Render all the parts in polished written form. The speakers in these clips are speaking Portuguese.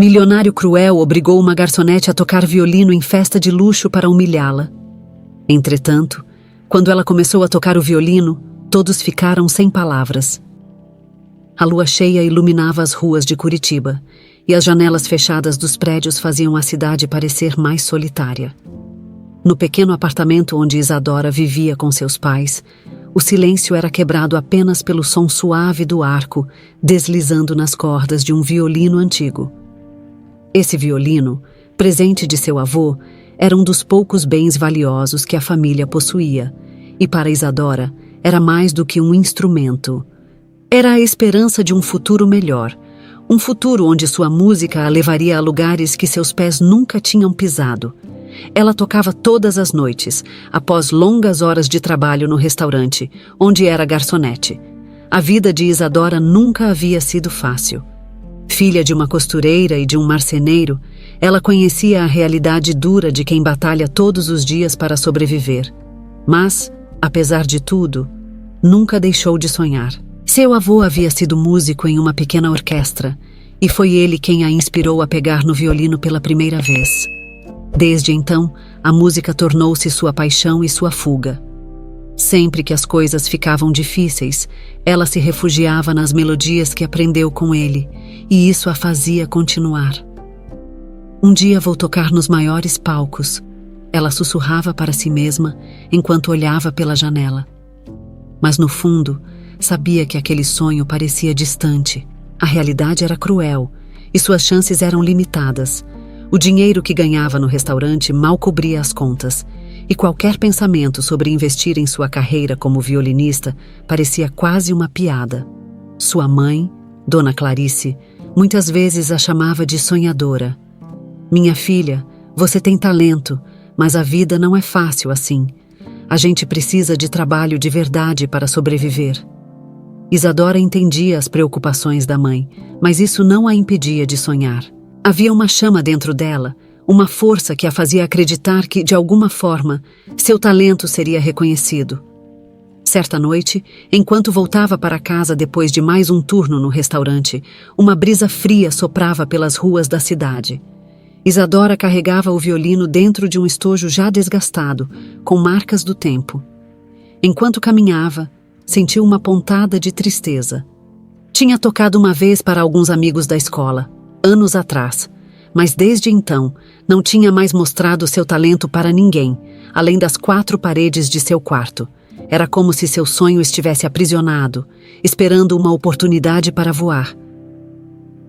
Milionário cruel obrigou uma garçonete a tocar violino em festa de luxo para humilhá-la. Entretanto, quando ela começou a tocar o violino, todos ficaram sem palavras. A lua cheia iluminava as ruas de Curitiba, e as janelas fechadas dos prédios faziam a cidade parecer mais solitária. No pequeno apartamento onde Isadora vivia com seus pais, o silêncio era quebrado apenas pelo som suave do arco deslizando nas cordas de um violino antigo. Esse violino, presente de seu avô, era um dos poucos bens valiosos que a família possuía, e para Isadora era mais do que um instrumento. Era a esperança de um futuro melhor, um futuro onde sua música a levaria a lugares que seus pés nunca tinham pisado. Ela tocava todas as noites, após longas horas de trabalho no restaurante, onde era garçonete. A vida de Isadora nunca havia sido fácil. Filha de uma costureira e de um marceneiro, ela conhecia a realidade dura de quem batalha todos os dias para sobreviver. Mas, apesar de tudo, nunca deixou de sonhar. Seu avô havia sido músico em uma pequena orquestra, e foi ele quem a inspirou a pegar no violino pela primeira vez. Desde então, a música tornou-se sua paixão e sua fuga. Sempre que as coisas ficavam difíceis, ela se refugiava nas melodias que aprendeu com ele, e isso a fazia continuar. Um dia vou tocar nos maiores palcos. Ela sussurrava para si mesma enquanto olhava pela janela. Mas no fundo, sabia que aquele sonho parecia distante. A realidade era cruel, e suas chances eram limitadas. O dinheiro que ganhava no restaurante mal cobria as contas, e qualquer pensamento sobre investir em sua carreira como violinista parecia quase uma piada. Sua mãe, Dona Clarice, muitas vezes a chamava de sonhadora. Minha filha, você tem talento, mas a vida não é fácil assim. A gente precisa de trabalho de verdade para sobreviver. Isadora entendia as preocupações da mãe, mas isso não a impedia de sonhar. Havia uma chama dentro dela, uma força que a fazia acreditar que, de alguma forma, seu talento seria reconhecido. Certa noite, enquanto voltava para casa depois de mais um turno no restaurante, uma brisa fria soprava pelas ruas da cidade. Isadora carregava o violino dentro de um estojo já desgastado, com marcas do tempo. Enquanto caminhava, sentiu uma pontada de tristeza. Tinha tocado uma vez para alguns amigos da escola, anos atrás, mas desde então não tinha mais mostrado seu talento para ninguém, além das 4 paredes de seu quarto. Era como se seu sonho estivesse aprisionado, esperando uma oportunidade para voar.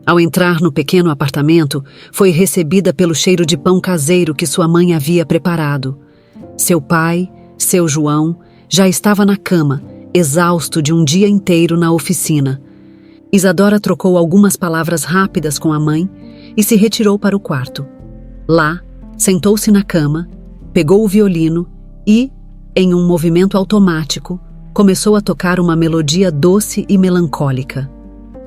Ao entrar no pequeno apartamento, foi recebida pelo cheiro de pão caseiro que sua mãe havia preparado. Seu pai, seu João, já estava na cama, exausto de um dia inteiro na oficina. Isadora trocou algumas palavras rápidas com a mãe e se retirou para o quarto. Lá, sentou-se na cama, pegou o violino e, em um movimento automático, começou a tocar uma melodia doce e melancólica.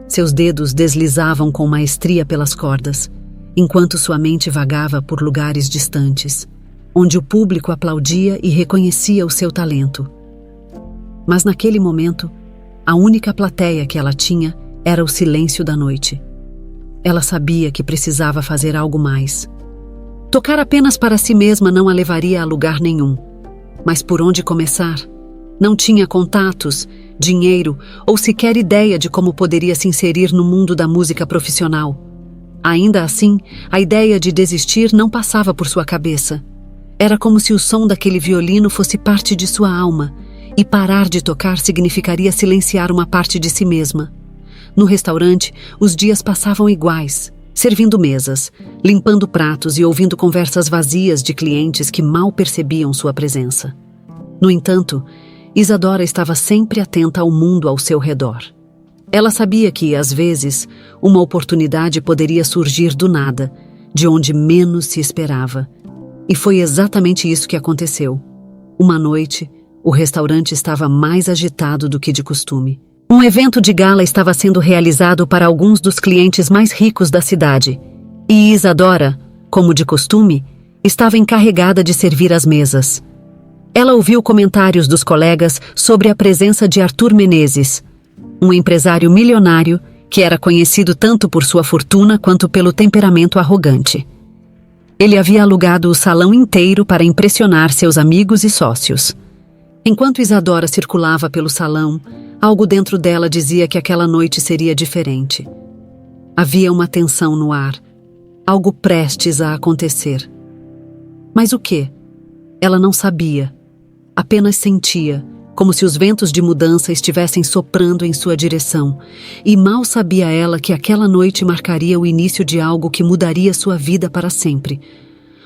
Seus dedos deslizavam com maestria pelas cordas, enquanto sua mente vagava por lugares distantes, onde o público aplaudia e reconhecia o seu talento. Mas naquele momento, a única plateia que ela tinha era o silêncio da noite. Ela sabia que precisava fazer algo mais. Tocar apenas para si mesma não a levaria a lugar nenhum. Mas por onde começar? Não tinha contatos, dinheiro ou sequer ideia de como poderia se inserir no mundo da música profissional. Ainda assim, a ideia de desistir não passava por sua cabeça. Era como se o som daquele violino fosse parte de sua alma, e parar de tocar significaria silenciar uma parte de si mesma. No restaurante, os dias passavam iguais, servindo mesas, limpando pratos e ouvindo conversas vazias de clientes que mal percebiam sua presença. No entanto, Isadora estava sempre atenta ao mundo ao seu redor. Ela sabia que, às vezes, uma oportunidade poderia surgir do nada, de onde menos se esperava. E foi exatamente isso que aconteceu. Uma noite, o restaurante estava mais agitado do que de costume. Um evento de gala estava sendo realizado para alguns dos clientes mais ricos da cidade, e Isadora, como de costume, estava encarregada de servir as mesas. Ela ouviu comentários dos colegas sobre a presença de Arthur Menezes, um empresário milionário que era conhecido tanto por sua fortuna quanto pelo temperamento arrogante. Ele havia alugado o salão inteiro para impressionar seus amigos e sócios. Enquanto Isadora circulava pelo salão, algo dentro dela dizia que aquela noite seria diferente. Havia uma tensão no ar, algo prestes a acontecer. Mas o quê? Ela não sabia, apenas sentia, como se os ventos de mudança estivessem soprando em sua direção, e mal sabia ela que aquela noite marcaria o início de algo que mudaria sua vida para sempre.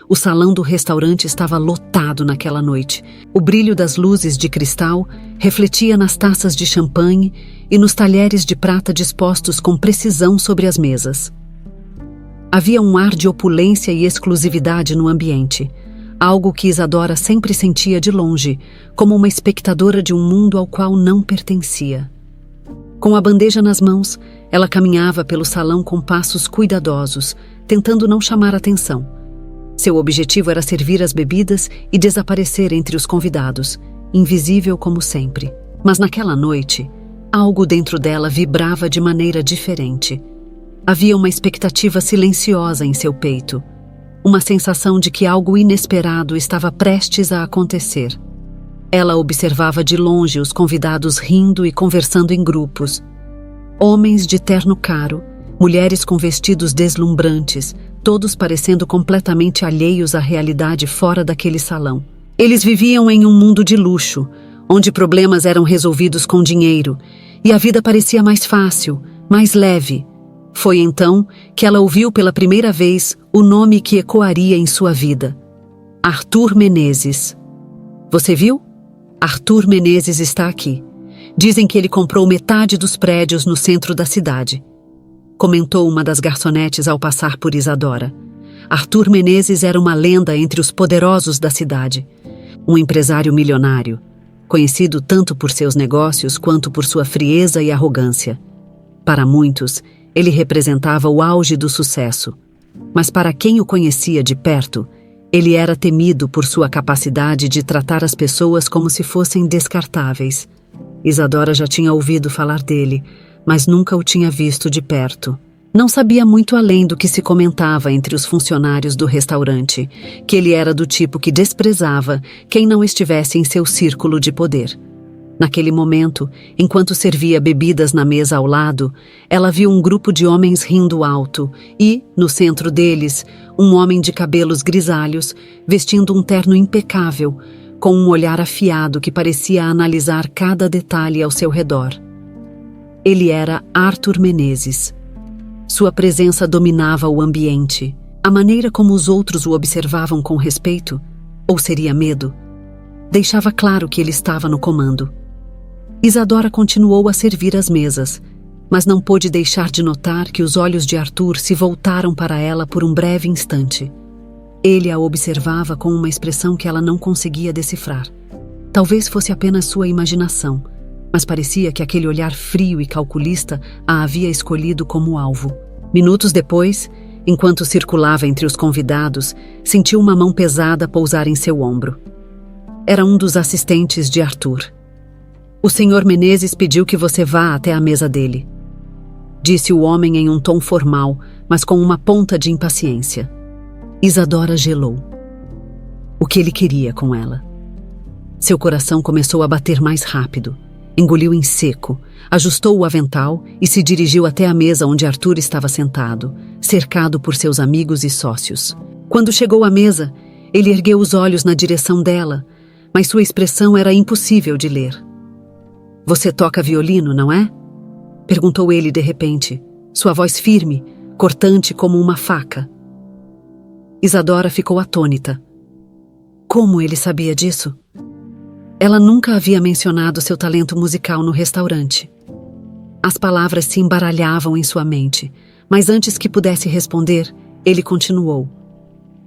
O salão do restaurante estava lotado naquela noite. O brilho das luzes de cristal refletia nas taças de champanhe e nos talheres de prata dispostos com precisão sobre as mesas. Havia um ar de opulência e exclusividade no ambiente, algo que Isadora sempre sentia de longe, como uma espectadora de um mundo ao qual não pertencia. Com a bandeja nas mãos, ela caminhava pelo salão com passos cuidadosos, tentando não chamar atenção. Seu objetivo era servir as bebidas e desaparecer entre os convidados, invisível como sempre. Mas naquela noite, algo dentro dela vibrava de maneira diferente. Havia uma expectativa silenciosa em seu peito, uma sensação de que algo inesperado estava prestes a acontecer. Ela observava de longe os convidados rindo e conversando em grupos. Homens de terno caro, mulheres com vestidos deslumbrantes, todos parecendo completamente alheios à realidade fora daquele salão. Eles viviam em um mundo de luxo, onde problemas eram resolvidos com dinheiro, e a vida parecia mais fácil, mais leve. Foi então que ela ouviu pela primeira vez o nome que ecoaria em sua vida: Arthur Menezes. Você viu? Arthur Menezes está aqui. Dizem que ele comprou metade dos prédios no centro da cidade, comentou uma das garçonetes ao passar por Isadora. Arthur Menezes era uma lenda entre os poderosos da cidade. Um empresário milionário, conhecido tanto por seus negócios quanto por sua frieza e arrogância. Para muitos, ele representava o auge do sucesso. Mas para quem o conhecia de perto, ele era temido por sua capacidade de tratar as pessoas como se fossem descartáveis. Isadora já tinha ouvido falar dele, mas nunca o tinha visto de perto. Não sabia muito além do que se comentava entre os funcionários do restaurante, que ele era do tipo que desprezava quem não estivesse em seu círculo de poder. Naquele momento, enquanto servia bebidas na mesa ao lado, ela viu um grupo de homens rindo alto e, no centro deles, um homem de cabelos grisalhos, vestindo um terno impecável, com um olhar afiado que parecia analisar cada detalhe ao seu redor. Ele era Arthur Menezes. Sua presença dominava o ambiente. A maneira como os outros o observavam com respeito, ou seria medo, deixava claro que ele estava no comando. Isadora continuou a servir as mesas, mas não pôde deixar de notar que os olhos de Arthur se voltaram para ela por um breve instante. Ele a observava com uma expressão que ela não conseguia decifrar. Talvez fosse apenas sua imaginação, mas parecia que aquele olhar frio e calculista a havia escolhido como alvo. Minutos depois, enquanto circulava entre os convidados, sentiu uma mão pesada pousar em seu ombro. Era um dos assistentes de Arthur. "O Sr. Menezes pediu que você vá até a mesa dele", disse o homem em um tom formal, mas com uma ponta de impaciência. Isadora gelou. O que ele queria com ela? Seu coração começou a bater mais rápido. Engoliu em seco, ajustou o avental e se dirigiu até a mesa onde Arthur estava sentado, cercado por seus amigos e sócios. Quando chegou à mesa, ele ergueu os olhos na direção dela, mas sua expressão era impossível de ler. "Você toca violino, não é?" perguntou ele de repente, sua voz firme, cortante como uma faca. Isadora ficou atônita. Como ele sabia disso? Ela nunca havia mencionado seu talento musical no restaurante. As palavras se embaralhavam em sua mente, mas antes que pudesse responder, ele continuou.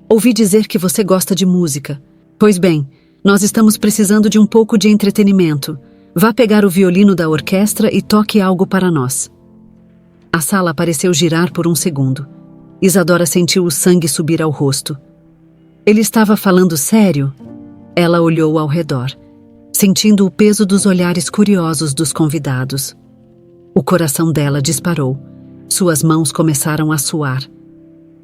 "Ouvi dizer que você gosta de música. Pois bem, nós estamos precisando de um pouco de entretenimento. Vá pegar o violino da orquestra e toque algo para nós." A sala pareceu girar por um segundo. Isadora sentiu o sangue subir ao rosto. Ele estava falando sério? Ela olhou ao redor, sentindo o peso dos olhares curiosos dos convidados. O coração dela disparou. Suas mãos começaram a suar.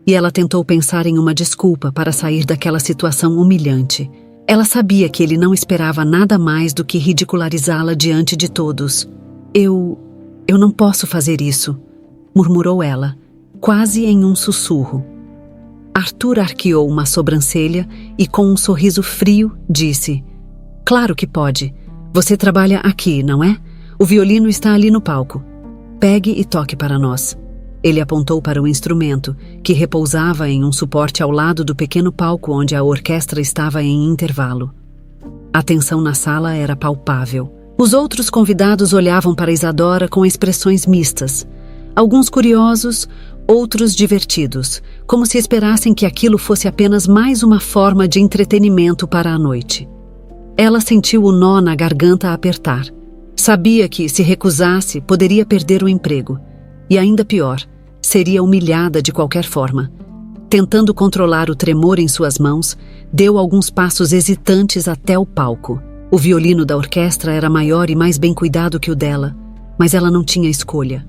E ela tentou pensar em uma desculpa para sair daquela situação humilhante. Ela sabia que ele não esperava nada mais do que ridicularizá-la diante de todos. Eu não posso fazer isso, murmurou ela, quase em um sussurro. Arthur arqueou uma sobrancelha e, com um sorriso frio, disse: Claro que pode. Você trabalha aqui, não é? O violino está ali no palco. Pegue e toque para nós. Ele apontou para o instrumento, que repousava em um suporte ao lado do pequeno palco onde a orquestra estava em intervalo. A tensão na sala era palpável. Os outros convidados olhavam para Isadora com expressões mistas. Alguns curiosos, outros divertidos, como se esperassem que aquilo fosse apenas mais uma forma de entretenimento para a noite. Ela sentiu o nó na garganta apertar. Sabia que, se recusasse, poderia perder o emprego. E ainda pior, seria humilhada de qualquer forma. Tentando controlar o tremor em suas mãos, deu alguns passos hesitantes até o palco. O violino da orquestra era maior e mais bem cuidado que o dela, mas ela não tinha escolha.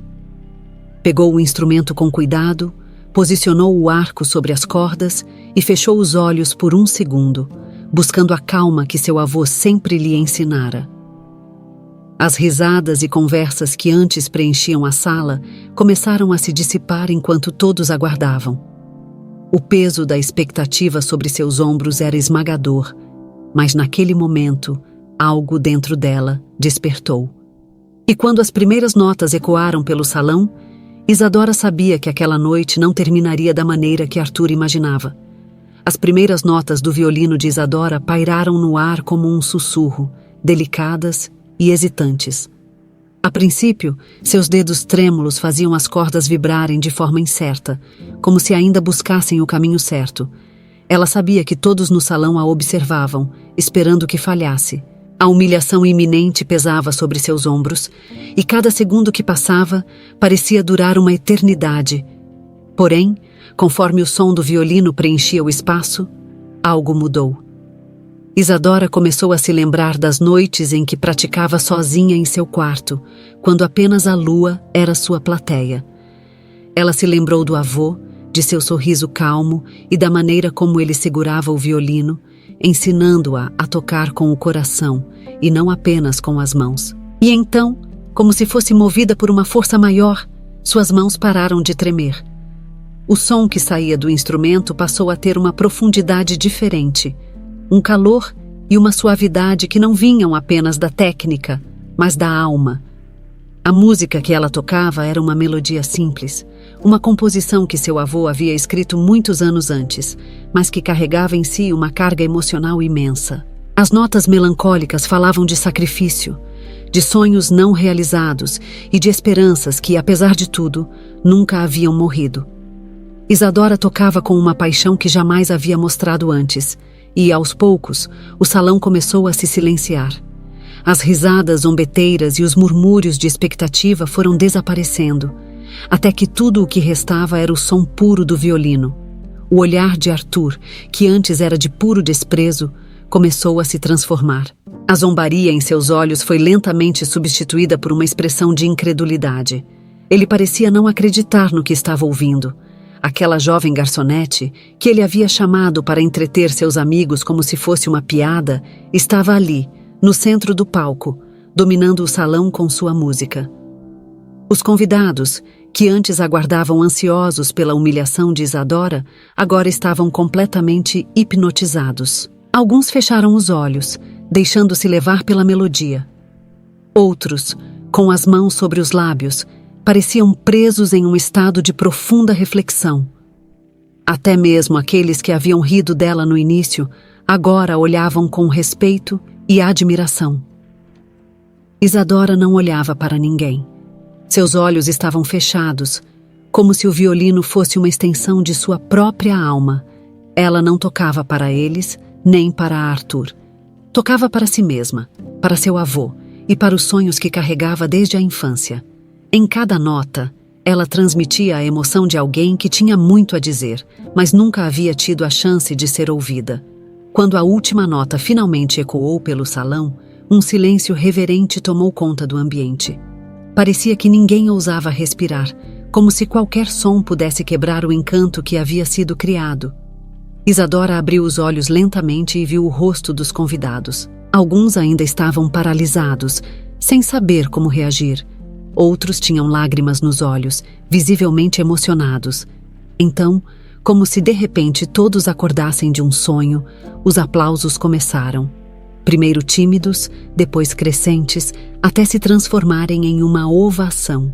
Pegou o instrumento com cuidado, posicionou o arco sobre as cordas e fechou os olhos por um segundo, buscando a calma que seu avô sempre lhe ensinara. As risadas e conversas que antes preenchiam a sala começaram a se dissipar enquanto todos aguardavam. O peso da expectativa sobre seus ombros era esmagador, mas naquele momento, algo dentro dela despertou. E quando as primeiras notas ecoaram pelo salão, Isadora sabia que aquela noite não terminaria da maneira que Arthur imaginava. As primeiras notas do violino de Isadora pairaram no ar como um sussurro, delicadas e hesitantes. A princípio, seus dedos trêmulos faziam as cordas vibrarem de forma incerta, como se ainda buscassem o caminho certo. Ela sabia que todos no salão a observavam, esperando que falhasse. A humilhação iminente pesava sobre seus ombros, e cada segundo que passava parecia durar uma eternidade. Porém, conforme o som do violino preenchia o espaço, algo mudou. Isadora começou a se lembrar das noites em que praticava sozinha em seu quarto, quando apenas a lua era sua plateia. Ela se lembrou do avô, de seu sorriso calmo e da maneira como ele segurava o violino, ensinando-a a tocar com o coração e não apenas com as mãos. E então, como se fosse movida por uma força maior, suas mãos pararam de tremer. O som que saía do instrumento passou a ter uma profundidade diferente, um calor e uma suavidade que não vinham apenas da técnica, mas da alma. A música que ela tocava era uma melodia simples, uma composição que seu avô havia escrito muitos anos antes, mas que carregava em si uma carga emocional imensa. As notas melancólicas falavam de sacrifício, de sonhos não realizados e de esperanças que, apesar de tudo, nunca haviam morrido. Isadora tocava com uma paixão que jamais havia mostrado antes, e, aos poucos, o salão começou a se silenciar. As risadas zombeteiras e os murmúrios de expectativa foram desaparecendo, até que tudo o que restava era o som puro do violino. O olhar de Arthur, que antes era de puro desprezo, começou a se transformar. A zombaria em seus olhos foi lentamente substituída por uma expressão de incredulidade. Ele parecia não acreditar no que estava ouvindo. Aquela jovem garçonete, que ele havia chamado para entreter seus amigos como se fosse uma piada, estava ali, no centro do palco, dominando o salão com sua música. Os convidados, que antes aguardavam ansiosos pela humilhação de Isadora, agora estavam completamente hipnotizados. Alguns fecharam os olhos, deixando-se levar pela melodia. Outros, com as mãos sobre os lábios, pareciam presos em um estado de profunda reflexão. Até mesmo aqueles que haviam rido dela no início, agora olhavam com respeito e admiração. Isadora não olhava para ninguém. Seus olhos estavam fechados, como se o violino fosse uma extensão de sua própria alma. Ela não tocava para eles, nem para Arthur. Tocava para si mesma, para seu avô e para os sonhos que carregava desde a infância. Em cada nota, ela transmitia a emoção de alguém que tinha muito a dizer, mas nunca havia tido a chance de ser ouvida. Quando a última nota finalmente ecoou pelo salão, um silêncio reverente tomou conta do ambiente. Parecia que ninguém ousava respirar, como se qualquer som pudesse quebrar o encanto que havia sido criado. Isadora abriu os olhos lentamente e viu o rosto dos convidados. Alguns ainda estavam paralisados, sem saber como reagir. Outros tinham lágrimas nos olhos, visivelmente emocionados. Então, como se de repente todos acordassem de um sonho, os aplausos começaram. Primeiro tímidos, depois crescentes, até se transformarem em uma ovação.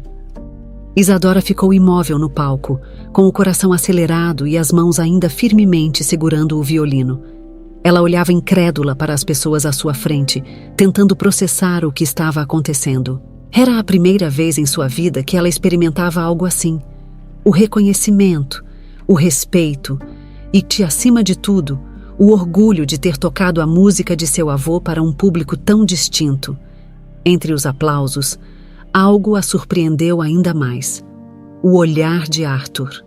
Isadora ficou imóvel no palco, com o coração acelerado e as mãos ainda firmemente segurando o violino. Ela olhava incrédula para as pessoas à sua frente, tentando processar o que estava acontecendo. Era a primeira vez em sua vida que ela experimentava algo assim. O reconhecimento, o respeito e, acima de tudo, o orgulho de ter tocado a música de seu avô para um público tão distinto. Entre os aplausos, algo a surpreendeu ainda mais: o olhar de Arthur.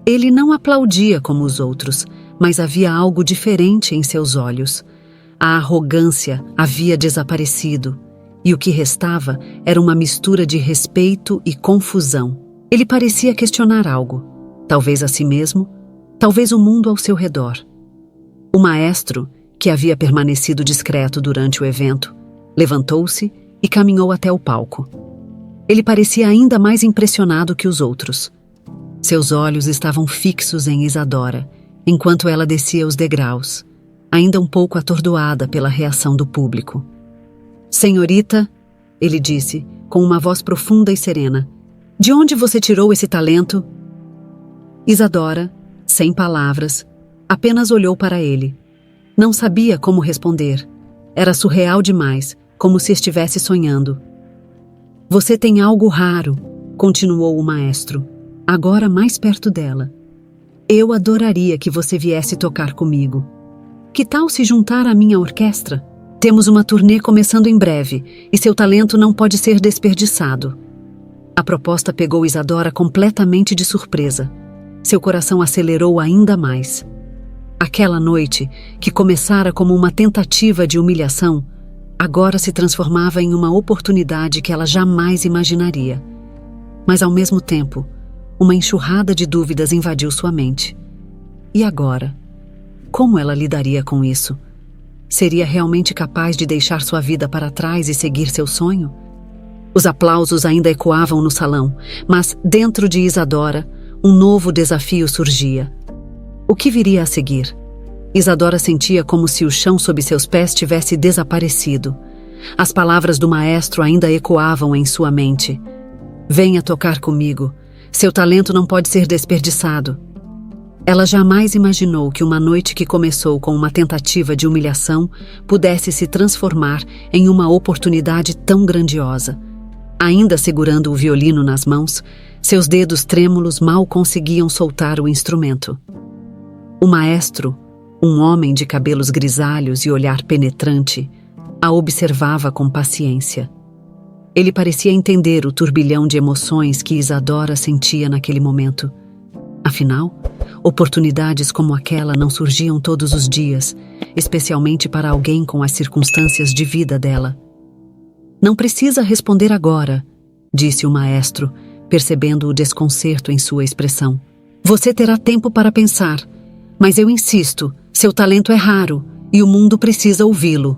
Ele não aplaudia como os outros, mas havia algo diferente em seus olhos. A arrogância havia desaparecido, e o que restava era uma mistura de respeito e confusão. Ele parecia questionar algo, talvez a si mesmo, talvez o mundo ao seu redor. O maestro, que havia permanecido discreto durante o evento, levantou-se e caminhou até o palco. Ele parecia ainda mais impressionado que os outros. Seus olhos estavam fixos em Isadora, enquanto ela descia os degraus, ainda um pouco atordoada pela reação do público. "Senhorita", ele disse, com uma voz profunda e serena, "de onde você tirou esse talento?" Isadora, sem palavras, apenas olhou para ele. Não sabia como responder. Era surreal demais, como se estivesse sonhando. "Você tem algo raro", continuou o maestro, agora mais perto dela. "Eu adoraria que você viesse tocar comigo. Que tal se juntar à minha orquestra? Temos uma turnê começando em breve, e seu talento não pode ser desperdiçado." A proposta pegou Isadora completamente de surpresa. Seu coração acelerou ainda mais. Aquela noite, que começara como uma tentativa de humilhação, agora se transformava em uma oportunidade que ela jamais imaginaria. Mas ao mesmo tempo, uma enxurrada de dúvidas invadiu sua mente. E agora? Como ela lidaria com isso? Seria realmente capaz de deixar sua vida para trás e seguir seu sonho? Os aplausos ainda ecoavam no salão, mas dentro de Isadora, um novo desafio surgia. O que viria a seguir? Isadora sentia como se o chão sob seus pés tivesse desaparecido. As palavras do maestro ainda ecoavam em sua mente. "Venha tocar comigo. Seu talento não pode ser desperdiçado." Ela jamais imaginou que uma noite que começou com uma tentativa de humilhação pudesse se transformar em uma oportunidade tão grandiosa. Ainda segurando o violino nas mãos, seus dedos trêmulos mal conseguiam soltar o instrumento. O maestro, um homem de cabelos grisalhos e olhar penetrante, a observava com paciência. Ele parecia entender o turbilhão de emoções que Isadora sentia naquele momento. Afinal, oportunidades como aquela não surgiam todos os dias, especialmente para alguém com as circunstâncias de vida dela. "Não precisa responder agora", disse o maestro, percebendo o desconcerto em sua expressão. "Você terá tempo para pensar, mas eu insisto, seu talento é raro e o mundo precisa ouvi-lo."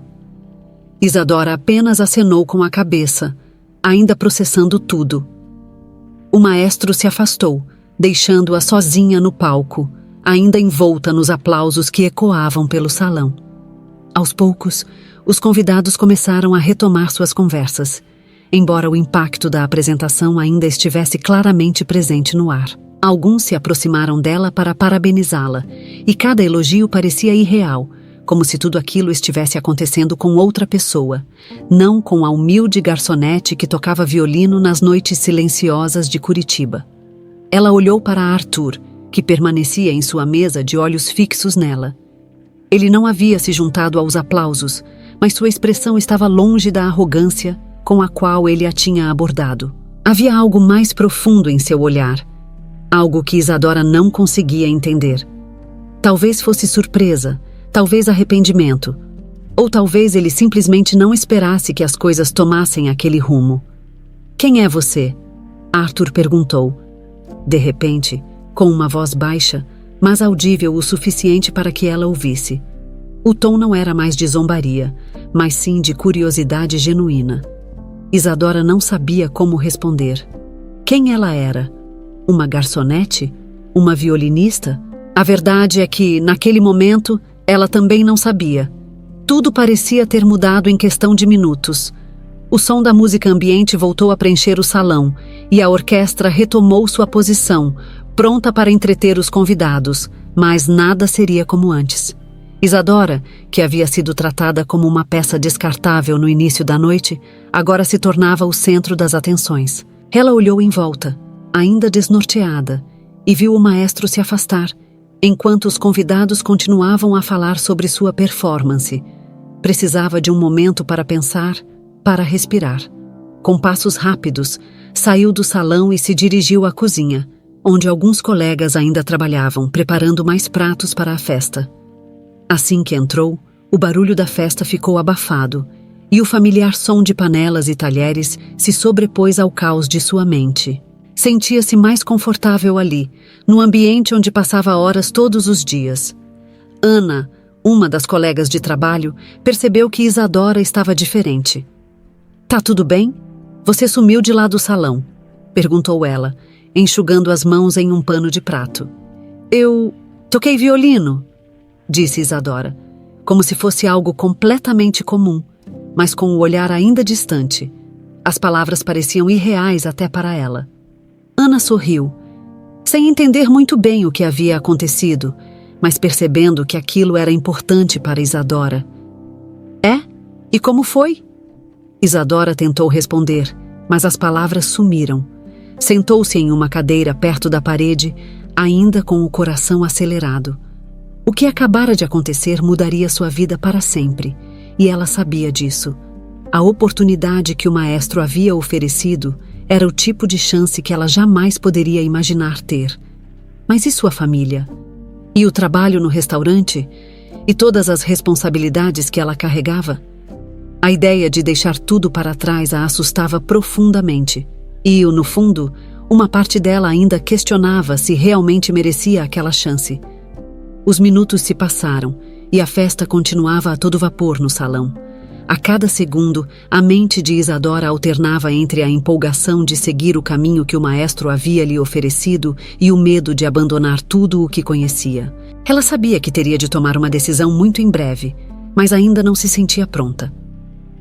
Isadora apenas acenou com a cabeça, ainda processando tudo. O maestro se afastou, deixando-a sozinha no palco, ainda envolta nos aplausos que ecoavam pelo salão. Aos poucos, os convidados começaram a retomar suas conversas, embora o impacto da apresentação ainda estivesse claramente presente no ar. Alguns se aproximaram dela para parabenizá-la, e cada elogio parecia irreal, como se tudo aquilo estivesse acontecendo com outra pessoa, não com a humilde garçonete que tocava violino nas noites silenciosas de Curitiba. Ela olhou para Arthur, que permanecia em sua mesa de olhos fixos nela. Ele não havia se juntado aos aplausos, mas sua expressão estava longe da arrogância com a qual ele a tinha abordado. Havia algo mais profundo em seu olhar, algo que Isadora não conseguia entender. Talvez fosse surpresa, talvez arrependimento, ou talvez ele simplesmente não esperasse que as coisas tomassem aquele rumo. Quem é você? Arthur perguntou. De repente, com uma voz baixa, mas audível o suficiente para que ela ouvisse. O tom não era mais de zombaria, mas sim de curiosidade genuína. Isadora não sabia como responder. Quem ela era? Uma garçonete? Uma violinista? A verdade é que, naquele momento, ela também não sabia. Tudo parecia ter mudado em questão de minutos. O som da música ambiente voltou a preencher o salão e a orquestra retomou sua posição, pronta para entreter os convidados, mas nada seria como antes. Isadora, que havia sido tratada como uma peça descartável no início da noite, agora se tornava o centro das atenções. Ela olhou em volta, ainda desnorteada, e viu o maestro se afastar, enquanto os convidados continuavam a falar sobre sua performance. Precisava de um momento para pensar, para respirar. Com passos rápidos, saiu do salão e se dirigiu à cozinha, onde alguns colegas ainda trabalhavam, preparando mais pratos para a festa. Assim que entrou, o barulho da festa ficou abafado, e o familiar som de panelas e talheres se sobrepôs ao caos de sua mente. Sentia-se mais confortável ali, no ambiente onde passava horas todos os dias. Ana, uma das colegas de trabalho, percebeu que Isadora estava diferente. "Tá tudo bem? Você sumiu de lá do salão", perguntou ela, enxugando as mãos em um pano de prato. "Eu toquei violino", disse Isadora, como se fosse algo completamente comum, mas com o olhar ainda distante. As palavras pareciam irreais até para ela. Ana sorriu, sem entender muito bem o que havia acontecido, mas percebendo que aquilo era importante para Isadora. "É? E como foi?" Isadora tentou responder, mas as palavras sumiram. Sentou-se em uma cadeira perto da parede, ainda com o coração acelerado. O que acabara de acontecer mudaria sua vida para sempre, e ela sabia disso. A oportunidade que o maestro havia oferecido era o tipo de chance que ela jamais poderia imaginar ter. Mas e sua família? E o trabalho no restaurante? E todas as responsabilidades que ela carregava? A ideia de deixar tudo para trás a assustava profundamente. E, no fundo, uma parte dela ainda questionava se realmente merecia aquela chance. Os minutos se passaram e a festa continuava a todo vapor no salão. A cada segundo, a mente de Isadora alternava entre a empolgação de seguir o caminho que o maestro havia lhe oferecido e o medo de abandonar tudo o que conhecia. Ela sabia que teria de tomar uma decisão muito em breve, mas ainda não se sentia pronta.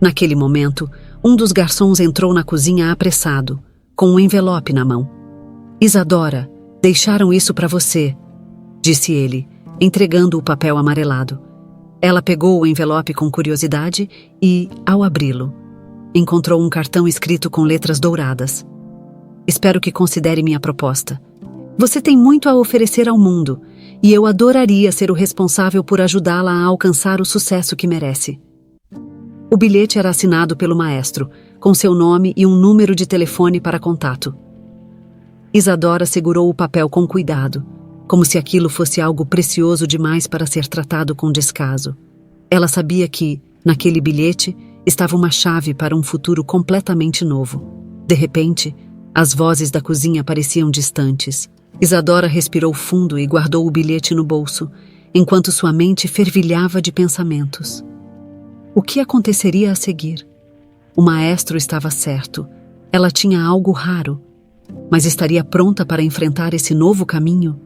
Naquele momento, um dos garçons entrou na cozinha apressado, com um envelope na mão. "Isadora, deixaram isso para você", disse ele, entregando o papel amarelado. Ela pegou o envelope com curiosidade e, ao abri-lo, encontrou um cartão escrito com letras douradas. "Espero que considere minha proposta. Você tem muito a oferecer ao mundo, e eu adoraria ser o responsável por ajudá-la a alcançar o sucesso que merece." O bilhete era assinado pelo maestro, com seu nome e um número de telefone para contato. Isadora segurou o papel com cuidado, como se aquilo fosse algo precioso demais para ser tratado com descaso. Ela sabia que, naquele bilhete, estava uma chave para um futuro completamente novo. De repente, as vozes da cozinha pareciam distantes. Isadora respirou fundo e guardou o bilhete no bolso, enquanto sua mente fervilhava de pensamentos. O que aconteceria a seguir? O maestro estava certo. Ela tinha algo raro. Mas estaria pronta para enfrentar esse novo caminho?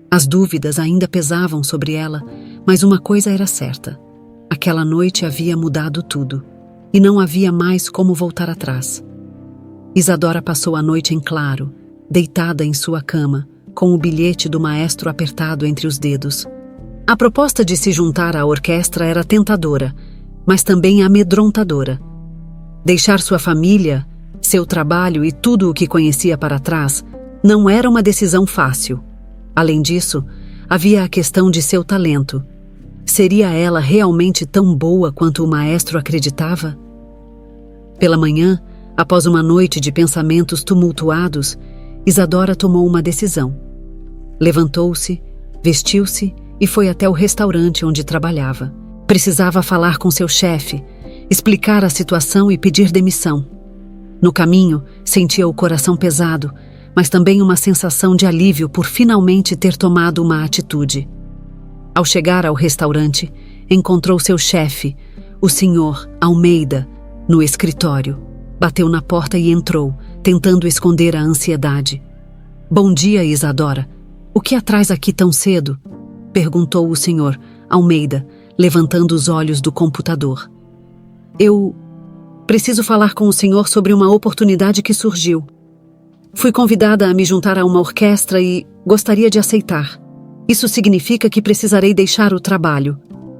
As dúvidas ainda pesavam sobre ela, mas uma coisa era certa. Aquela noite havia mudado tudo, e não havia mais como voltar atrás. Isadora passou a noite em claro, deitada em sua cama, com o bilhete do maestro apertado entre os dedos. A proposta de se juntar à orquestra era tentadora, mas também amedrontadora. Deixar sua família, seu trabalho e tudo o que conhecia para trás não era uma decisão fácil. Além disso, havia a questão de seu talento. Seria ela realmente tão boa quanto o maestro acreditava? Pela manhã, após uma noite de pensamentos tumultuados, Isadora tomou uma decisão. Levantou-se, vestiu-se e foi até o restaurante onde trabalhava. Precisava falar com seu chefe, explicar a situação e pedir demissão. No caminho, sentia o coração pesado, mas também uma sensação de alívio por finalmente ter tomado uma atitude. Ao chegar ao restaurante, encontrou seu chefe, o Sr. Almeida, no escritório. Bateu na porta e entrou, tentando esconder a ansiedade. "Bom dia, Isadora. O que a traz aqui tão cedo?" perguntou o Sr. Almeida, levantando os olhos do computador. "Eu preciso falar com o senhor sobre uma oportunidade que surgiu. Fui convidada a me juntar a uma orquestra e gostaria de aceitar. Isso significa que precisarei deixar o trabalho",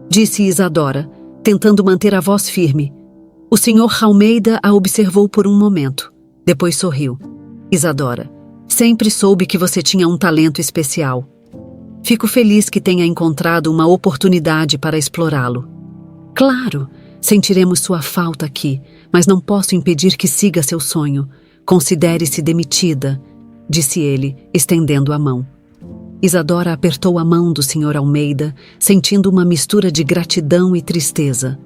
disse Isadora, tentando manter a voz firme. O Sr. Almeida a observou por um momento. Depois sorriu. "Isadora, sempre soube que você tinha um talento especial. Fico feliz que tenha encontrado uma oportunidade para explorá-lo. Claro, sentiremos sua falta aqui, mas não posso impedir que siga seu sonho. Considere-se demitida", disse ele, estendendo a mão. Isadora apertou a mão do Sr. Almeida, sentindo uma mistura de gratidão e tristeza.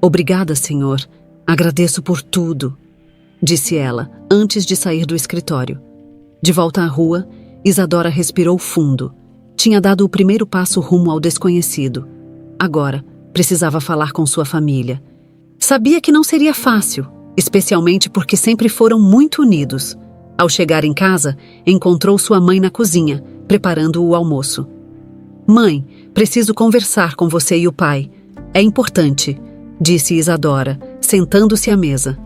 "Obrigada, senhor. Agradeço por tudo", disse ela, antes de sair do escritório. De volta à rua, Isadora respirou fundo. Tinha dado o primeiro passo rumo ao desconhecido. Agora, precisava falar com sua família. Sabia que não seria fácil, especialmente porque sempre foram muito unidos. Ao chegar em casa, encontrou sua mãe na cozinha, preparando o almoço. "Mãe, preciso conversar com você e o pai. É importante", disse Isadora, sentando-se à mesa.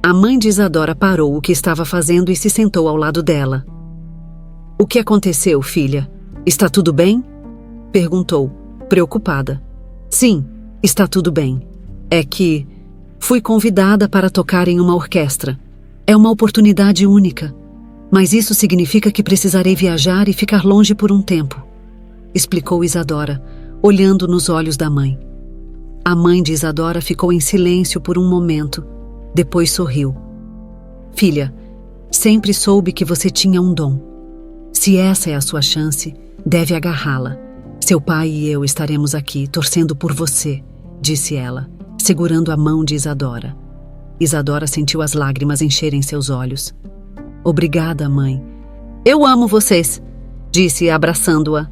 A mãe de Isadora parou o que estava fazendo e se sentou ao lado dela. "O que aconteceu, filha? Está tudo bem?" perguntou, preocupada. "Sim, está tudo bem. É que fui convidada para tocar em uma orquestra. É uma oportunidade única. Mas isso significa que precisarei viajar e ficar longe por um tempo", explicou Isadora, olhando nos olhos da mãe. A mãe de Isadora ficou em silêncio por um momento, depois sorriu. "Filha, sempre soube que você tinha um dom. Se essa é a sua chance, deve agarrá-la. Seu pai e eu estaremos aqui, torcendo por você", disse ela, segurando a mão de Isadora. Isadora sentiu as lágrimas encherem seus olhos. "Obrigada, mãe." "Eu amo vocês", disse, abraçando-a.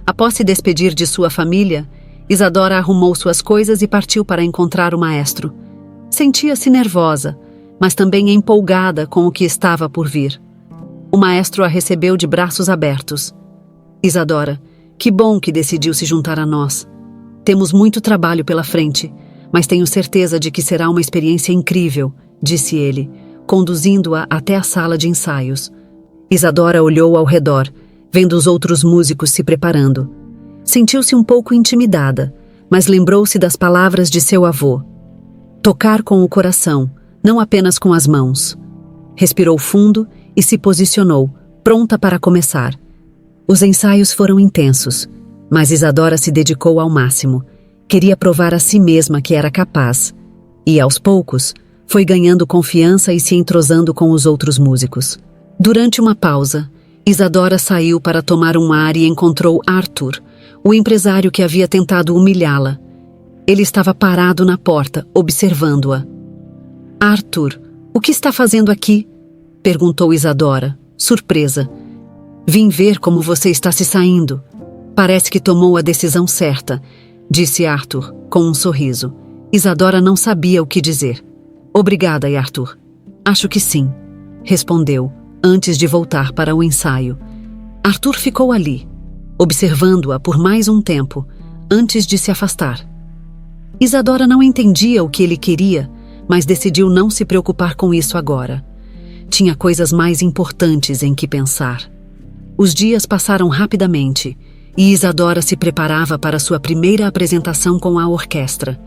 Após se despedir de sua família, Isadora arrumou suas coisas e partiu para encontrar o maestro. Sentia-se nervosa, mas também empolgada com o que estava por vir. O maestro a recebeu de braços abertos. "Isadora, que bom que decidiu se juntar a nós. Temos muito trabalho pela frente, mas tenho certeza de que será uma experiência incrível", disse ele, conduzindo-a até a sala de ensaios. Isadora olhou ao redor, vendo os outros músicos se preparando. Sentiu-se um pouco intimidada, mas lembrou-se das palavras de seu avô. Tocar com o coração, não apenas com as mãos. Respirou fundo e se posicionou, pronta para começar. Os ensaios foram intensos, mas Isadora se dedicou ao máximo. Queria provar a si mesma que era capaz. E, aos poucos, foi ganhando confiança e se entrosando com os outros músicos. Durante uma pausa, Isadora saiu para tomar um ar e encontrou Arthur, o empresário que havia tentado humilhá-la. Ele estava parado na porta, observando-a. "Arthur, o que está fazendo aqui?" perguntou Isadora, surpresa. "Vim ver como você está se saindo. Parece que tomou a decisão certa", disse Arthur, com um sorriso. Isadora não sabia o que dizer. "Obrigada, Arthur." "Acho que sim", respondeu, antes de voltar para o ensaio. Arthur ficou ali, observando-a por mais um tempo, antes de se afastar. Isadora não entendia o que ele queria, mas decidiu não se preocupar com isso agora. Tinha coisas mais importantes em que pensar. Os dias passaram rapidamente, e Isadora se preparava para sua primeira apresentação com a orquestra.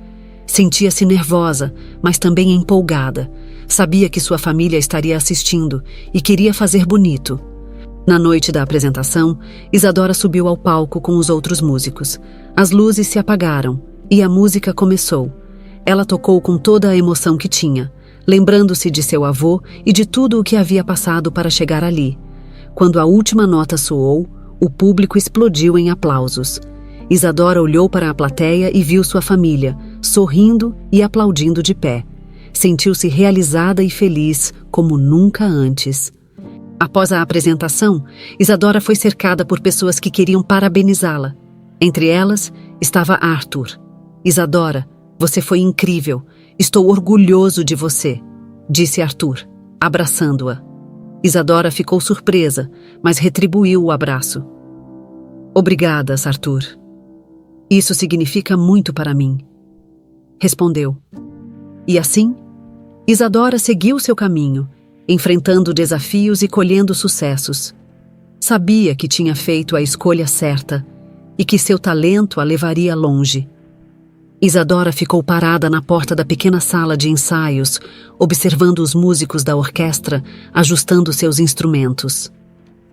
Sentia-se nervosa, mas também empolgada. Sabia que sua família estaria assistindo e queria fazer bonito. Na noite da apresentação, Isadora subiu ao palco com os outros músicos. As luzes se apagaram e a música começou. Ela tocou com toda a emoção que tinha, lembrando-se de seu avô e de tudo o que havia passado para chegar ali. Quando a última nota soou, o público explodiu em aplausos. Isadora olhou para a plateia e viu sua família, sorrindo e aplaudindo de pé. Sentiu-se realizada e feliz como nunca antes. Após a apresentação, Isadora foi cercada por pessoas que queriam parabenizá-la. Entre elas estava Arthur. Isadora, você foi incrível. Estou orgulhoso de você, disse Arthur, abraçando-a. Isadora ficou surpresa, mas retribuiu o abraço. Obrigada, Arthur. Isso significa muito para mim, respondeu. E assim, Isadora seguiu seu caminho, enfrentando desafios e colhendo sucessos. Sabia que tinha feito a escolha certa e que seu talento a levaria longe. Isadora ficou parada na porta da pequena sala de ensaios, observando os músicos da orquestra ajustando seus instrumentos.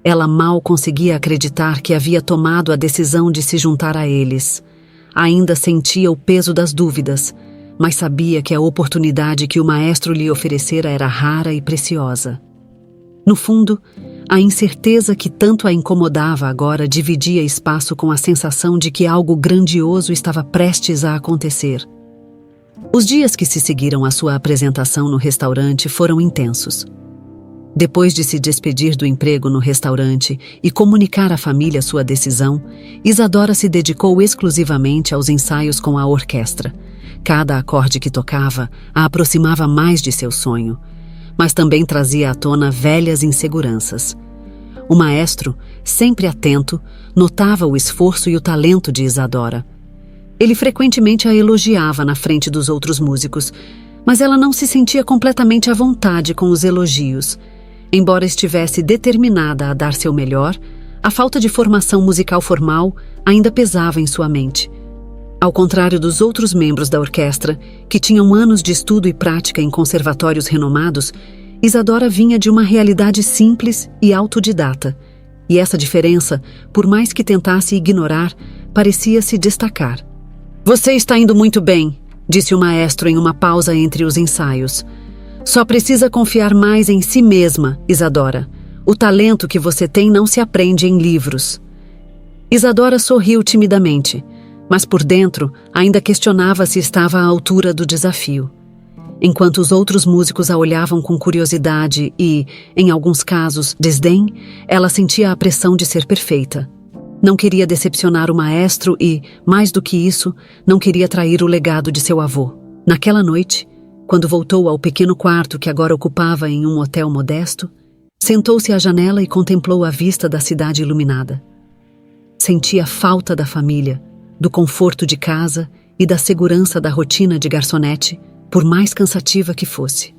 Ela mal conseguia acreditar que havia tomado a decisão de se juntar a eles. Ainda sentia o peso das dúvidas, mas sabia que a oportunidade que o maestro lhe oferecera era rara e preciosa. No fundo, a incerteza que tanto a incomodava agora dividia espaço com a sensação de que algo grandioso estava prestes a acontecer. Os dias que se seguiram à sua apresentação no restaurante foram intensos. Depois de se despedir do emprego no restaurante e comunicar à família sua decisão, Isadora se dedicou exclusivamente aos ensaios com a orquestra. Cada acorde que tocava a aproximava mais de seu sonho, mas também trazia à tona velhas inseguranças. O maestro, sempre atento, notava o esforço e o talento de Isadora. Ele frequentemente a elogiava na frente dos outros músicos, mas ela não se sentia completamente à vontade com os elogios. Embora estivesse determinada a dar seu melhor, a falta de formação musical formal ainda pesava em sua mente. Ao contrário dos outros membros da orquestra, que tinham anos de estudo e prática em conservatórios renomados, Isadora vinha de uma realidade simples e autodidata, e essa diferença, por mais que tentasse ignorar, parecia se destacar. Você está indo muito bem, disse o maestro em uma pausa entre os ensaios. Só precisa confiar mais em si mesma, Isadora. O talento que você tem não se aprende em livros. Isadora sorriu timidamente, mas por dentro ainda questionava se estava à altura do desafio. Enquanto os outros músicos a olhavam com curiosidade e, em alguns casos, desdém, ela sentia a pressão de ser perfeita. Não queria decepcionar o maestro e, mais do que isso, não queria trair o legado de seu avô. Naquela noite, quando voltou ao pequeno quarto que agora ocupava em um hotel modesto, sentou-se à janela e contemplou a vista da cidade iluminada. Sentia falta da família, do conforto de casa e da segurança da rotina de garçonete, por mais cansativa que fosse.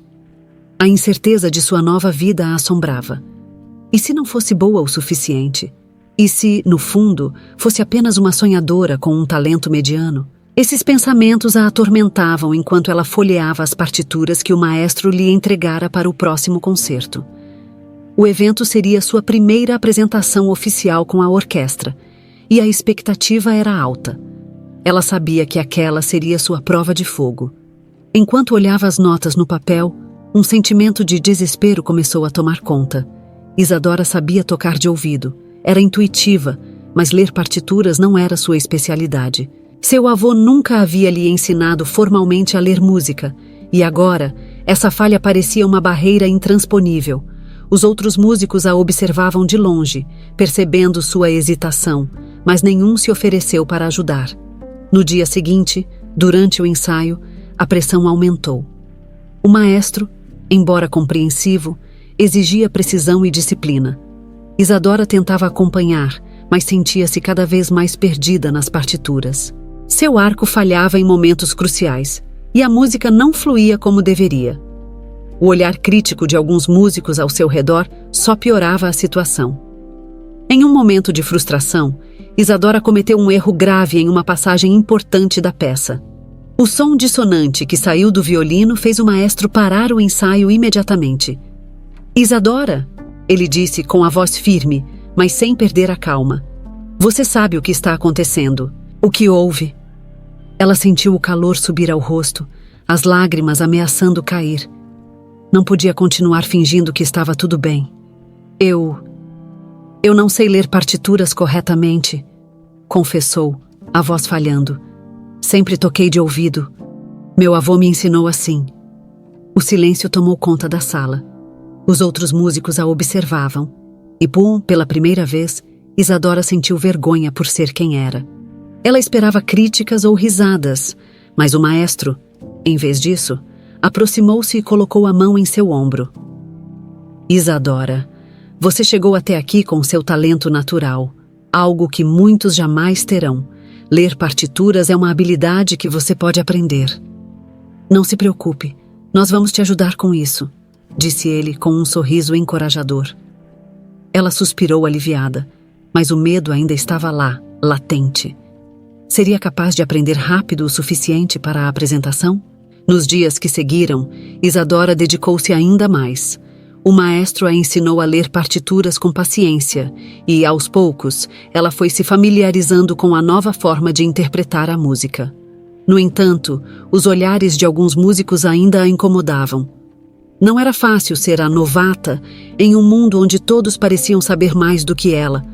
A incerteza de sua nova vida a assombrava. E se não fosse boa o suficiente? E se, no fundo, fosse apenas uma sonhadora com um talento mediano? Esses pensamentos a atormentavam enquanto ela folheava as partituras que o maestro lhe entregara para o próximo concerto. O evento seria sua primeira apresentação oficial com a orquestra, e a expectativa era alta. Ela sabia que aquela seria sua prova de fogo. Enquanto olhava as notas no papel, um sentimento de desespero começou a tomar conta. Isadora sabia tocar de ouvido, era intuitiva, mas ler partituras não era sua especialidade. Seu avô nunca havia lhe ensinado formalmente a ler música, e agora, essa falha parecia uma barreira intransponível. Os outros músicos a observavam de longe, percebendo sua hesitação, mas nenhum se ofereceu para ajudar. No dia seguinte, durante o ensaio, a pressão aumentou. O maestro, embora compreensivo, exigia precisão e disciplina. Isadora tentava acompanhar, mas sentia-se cada vez mais perdida nas partituras. Seu arco falhava em momentos cruciais, e a música não fluía como deveria. O olhar crítico de alguns músicos ao seu redor só piorava a situação. Em um momento de frustração, Isadora cometeu um erro grave em uma passagem importante da peça. O som dissonante que saiu do violino fez o maestro parar o ensaio imediatamente. Isadora, ele disse com a voz firme, mas sem perder a calma. Você sabe o que está acontecendo. O que houve? Ela sentiu o calor subir ao rosto, as lágrimas ameaçando cair. Não podia continuar fingindo que estava tudo bem. Eu não sei ler partituras corretamente, confessou, a voz falhando. Sempre toquei de ouvido. Meu avô me ensinou assim. O silêncio tomou conta da sala. Os outros músicos a observavam. E, pela primeira vez, Isadora sentiu vergonha por ser quem era. Ela esperava críticas ou risadas, mas o maestro, em vez disso, aproximou-se e colocou a mão em seu ombro. Isadora, você chegou até aqui com seu talento natural, algo que muitos jamais terão. Ler partituras é uma habilidade que você pode aprender. Não se preocupe, nós vamos te ajudar com isso, disse ele com um sorriso encorajador. Ela suspirou aliviada, mas o medo ainda estava lá, latente. Seria capaz de aprender rápido o suficiente para a apresentação? Nos dias que seguiram, Isadora dedicou-se ainda mais. O maestro a ensinou a ler partituras com paciência e, aos poucos, ela foi se familiarizando com a nova forma de interpretar a música. No entanto, os olhares de alguns músicos ainda a incomodavam. Não era fácil ser a novata em um mundo onde todos pareciam saber mais do que ela.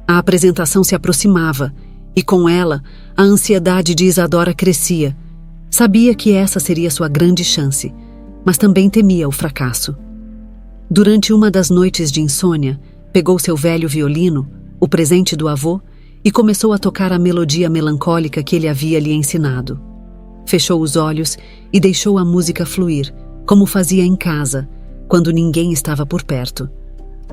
A apresentação se aproximava e, com ela, a ansiedade de Isadora crescia. Sabia que essa seria sua grande chance, mas também temia o fracasso. Durante uma das noites de insônia, pegou seu velho violino, o presente do avô, e começou a tocar a melodia melancólica que ele havia lhe ensinado. Fechou os olhos e deixou a música fluir, como fazia em casa, quando ninguém estava por perto.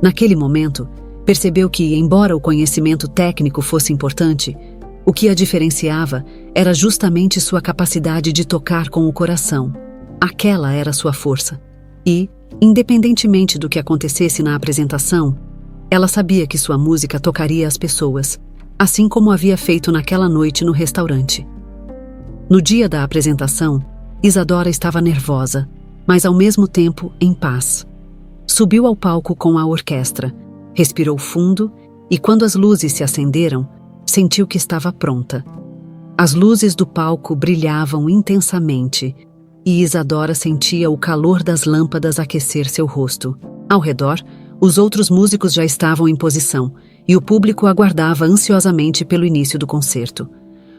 Naquele momento, percebeu que, embora o conhecimento técnico fosse importante, o que a diferenciava era justamente sua capacidade de tocar com o coração. Aquela era sua força. E, independentemente do que acontecesse na apresentação, ela sabia que sua música tocaria as pessoas, assim como havia feito naquela noite no restaurante. No dia da apresentação, Isadora estava nervosa, mas ao mesmo tempo em paz. Subiu ao palco com a orquestra, respirou fundo e, quando as luzes se acenderam, sentiu que estava pronta. As luzes do palco brilhavam intensamente e Isadora sentia o calor das lâmpadas aquecer seu rosto. Ao redor, os outros músicos já estavam em posição e o público aguardava ansiosamente pelo início do concerto.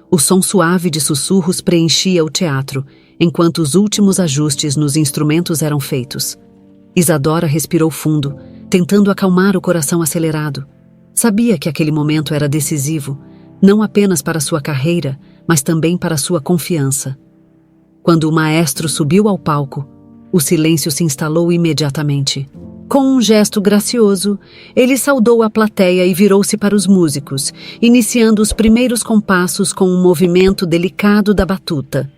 O som suave de sussurros preenchia o teatro, enquanto os últimos ajustes nos instrumentos eram feitos. Isadora respirou fundo, tentando acalmar o coração acelerado. Sabia que aquele momento era decisivo, não apenas para sua carreira, mas também para sua confiança. Quando o maestro subiu ao palco, o silêncio se instalou imediatamente. Com um gesto gracioso, ele saudou a plateia e virou-se para os músicos, iniciando os primeiros compassos com um movimento delicado da batuta.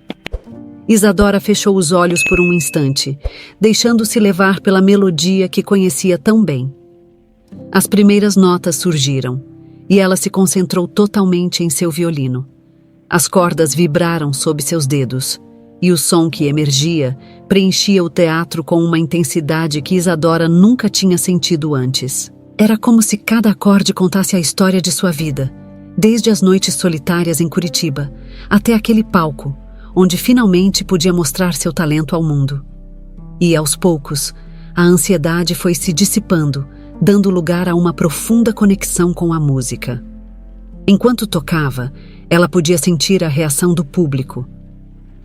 Isadora fechou os olhos por um instante, deixando-se levar pela melodia que conhecia tão bem. As primeiras notas surgiram, e ela se concentrou totalmente em seu violino. As cordas vibraram sob seus dedos, e o som que emergia preenchia o teatro com uma intensidade que Isadora nunca tinha sentido antes. Era como se cada acorde contasse a história de sua vida, desde as noites solitárias em Curitiba, até aquele palco, onde finalmente podia mostrar seu talento ao mundo. E, aos poucos, a ansiedade foi se dissipando, dando lugar a uma profunda conexão com a música. Enquanto tocava, ela podia sentir a reação do público.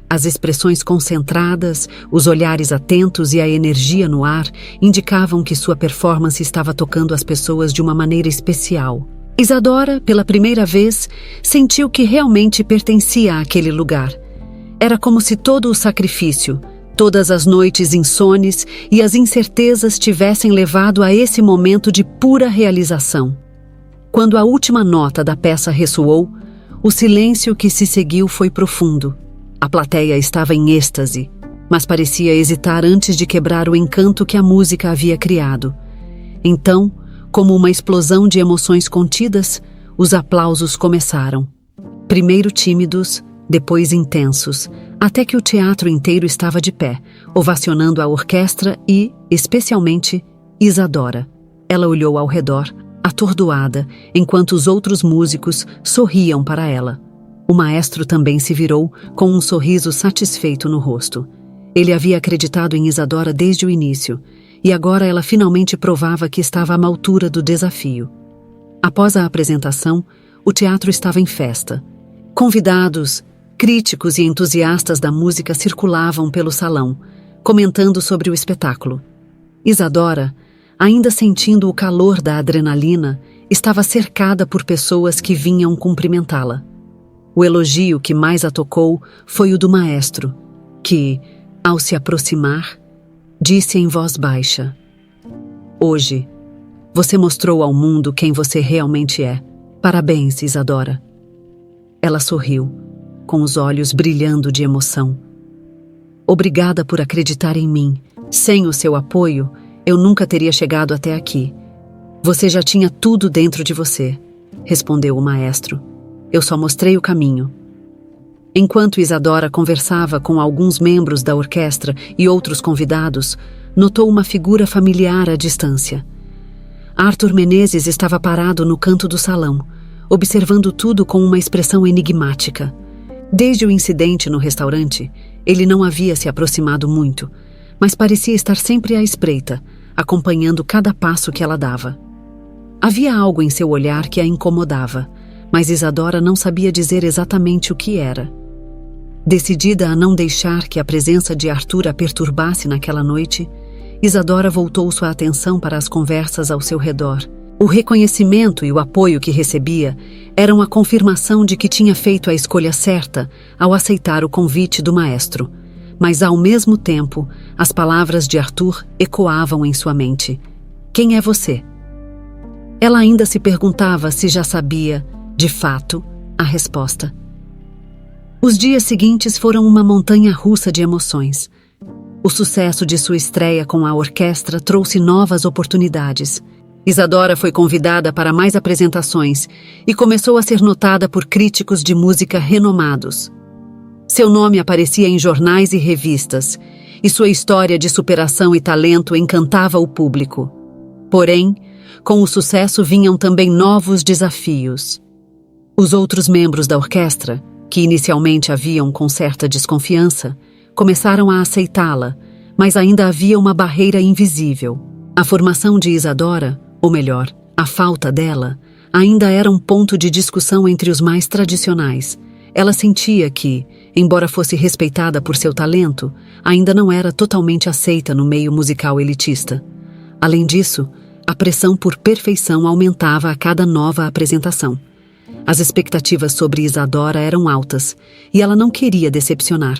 As expressões concentradas, os olhares atentos e a energia no ar indicavam que sua performance estava tocando as pessoas de uma maneira especial. Isadora, pela primeira vez, sentiu que realmente pertencia àquele lugar. Era como se todo o sacrifício, todas as noites insones e as incertezas tivessem levado a esse momento de pura realização. Quando a última nota da peça ressoou, o silêncio que se seguiu foi profundo. A plateia estava em êxtase, mas parecia hesitar antes de quebrar o encanto que a música havia criado. Então, como uma explosão de emoções contidas, os aplausos começaram. Primeiro tímidos, depois intensos, até que o teatro inteiro estava de pé, ovacionando a orquestra e, especialmente, Isadora. Ela olhou ao redor, atordoada, enquanto os outros músicos sorriam para ela. O maestro também se virou, com um sorriso satisfeito no rosto. Ele havia acreditado em Isadora desde o início, e agora ela finalmente provava que estava à altura do desafio. Após a apresentação, o teatro estava em festa. Convidados, críticos e entusiastas da música circulavam pelo salão, comentando sobre o espetáculo. Isadora, ainda sentindo o calor da adrenalina, estava cercada por pessoas que vinham cumprimentá-la. O elogio que mais a tocou foi o do maestro, que, ao se aproximar, disse em voz baixa: "Hoje, você mostrou ao mundo quem você realmente é. Parabéns, Isadora." Ela sorriu, com os olhos brilhando de emoção. "Obrigada por acreditar em mim. Sem o seu apoio, eu nunca teria chegado até aqui. Você já tinha tudo dentro de você", respondeu o maestro. "Eu só mostrei o caminho." Enquanto Isadora conversava com alguns membros da orquestra e outros convidados, notou uma figura familiar à distância. Arthur Menezes estava parado no canto do salão, observando tudo com uma expressão enigmática. Desde o incidente no restaurante, ele não havia se aproximado muito, mas parecia estar sempre à espreita, acompanhando cada passo que ela dava. Havia algo em seu olhar que a incomodava, mas Isadora não sabia dizer exatamente o que era. Decidida a não deixar que a presença de Arthur a perturbasse naquela noite, Isadora voltou sua atenção para as conversas ao seu redor. O reconhecimento e o apoio que recebia eram a confirmação de que tinha feito a escolha certa ao aceitar o convite do maestro. Mas, ao mesmo tempo, as palavras de Arthur ecoavam em sua mente. "Quem é você?" Ela ainda se perguntava se já sabia, de fato, a resposta. Os dias seguintes foram uma montanha-russa de emoções. O sucesso de sua estreia com a orquestra trouxe novas oportunidades. Isadora foi convidada para mais apresentações e começou a ser notada por críticos de música renomados. Seu nome aparecia em jornais e revistas, e sua história de superação e talento encantava o público. Porém, com o sucesso vinham também novos desafios. Os outros membros da orquestra, que inicialmente a viam com certa desconfiança, começaram a aceitá-la, mas ainda havia uma barreira invisível. A formação de Isadora, ou melhor, a falta dela, ainda era um ponto de discussão entre os mais tradicionais. Ela sentia que, embora fosse respeitada por seu talento, ainda não era totalmente aceita no meio musical elitista. Além disso, a pressão por perfeição aumentava a cada nova apresentação. As expectativas sobre Isadora eram altas, e ela não queria decepcionar.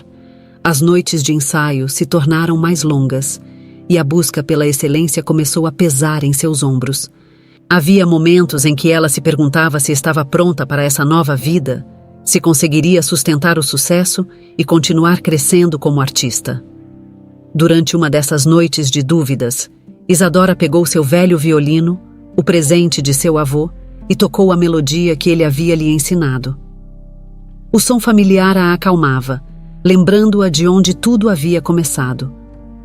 As noites de ensaio se tornaram mais longas, e a busca pela excelência começou a pesar em seus ombros. Havia momentos em que ela se perguntava se estava pronta para essa nova vida, se conseguiria sustentar o sucesso e continuar crescendo como artista. Durante uma dessas noites de dúvidas, Isadora pegou seu velho violino, o presente de seu avô, e tocou a melodia que ele havia lhe ensinado. O som familiar a acalmava, lembrando-a de onde tudo havia começado.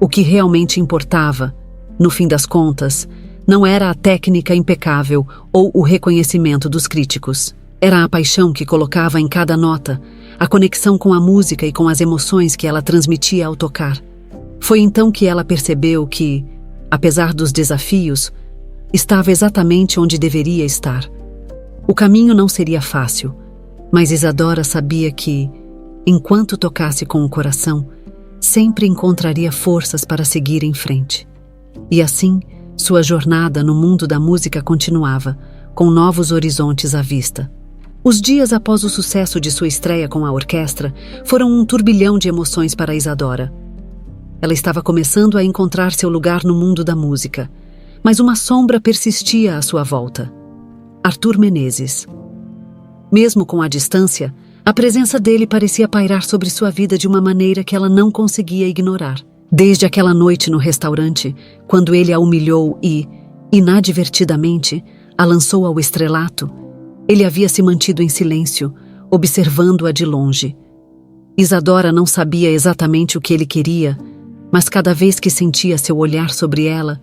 O que realmente importava, no fim das contas, não era a técnica impecável ou o reconhecimento dos críticos. Era a paixão que colocava em cada nota, a conexão com a música e com as emoções que ela transmitia ao tocar. Foi então que ela percebeu que, apesar dos desafios, estava exatamente onde deveria estar. O caminho não seria fácil, mas Isadora sabia que, enquanto tocasse com o coração, sempre encontraria forças para seguir em frente. E assim, sua jornada no mundo da música continuava, com novos horizontes à vista. Os dias após o sucesso de sua estreia com a orquestra foram um turbilhão de emoções para Isadora. Ela estava começando a encontrar seu lugar no mundo da música, mas uma sombra persistia à sua volta. Arthur Menezes. Mesmo com a distância, a presença dele parecia pairar sobre sua vida de uma maneira que ela não conseguia ignorar. Desde aquela noite no restaurante, quando ele a humilhou e, inadvertidamente, a lançou ao estrelato, ele havia se mantido em silêncio, observando-a de longe. Isadora não sabia exatamente o que ele queria, mas cada vez que sentia seu olhar sobre ela,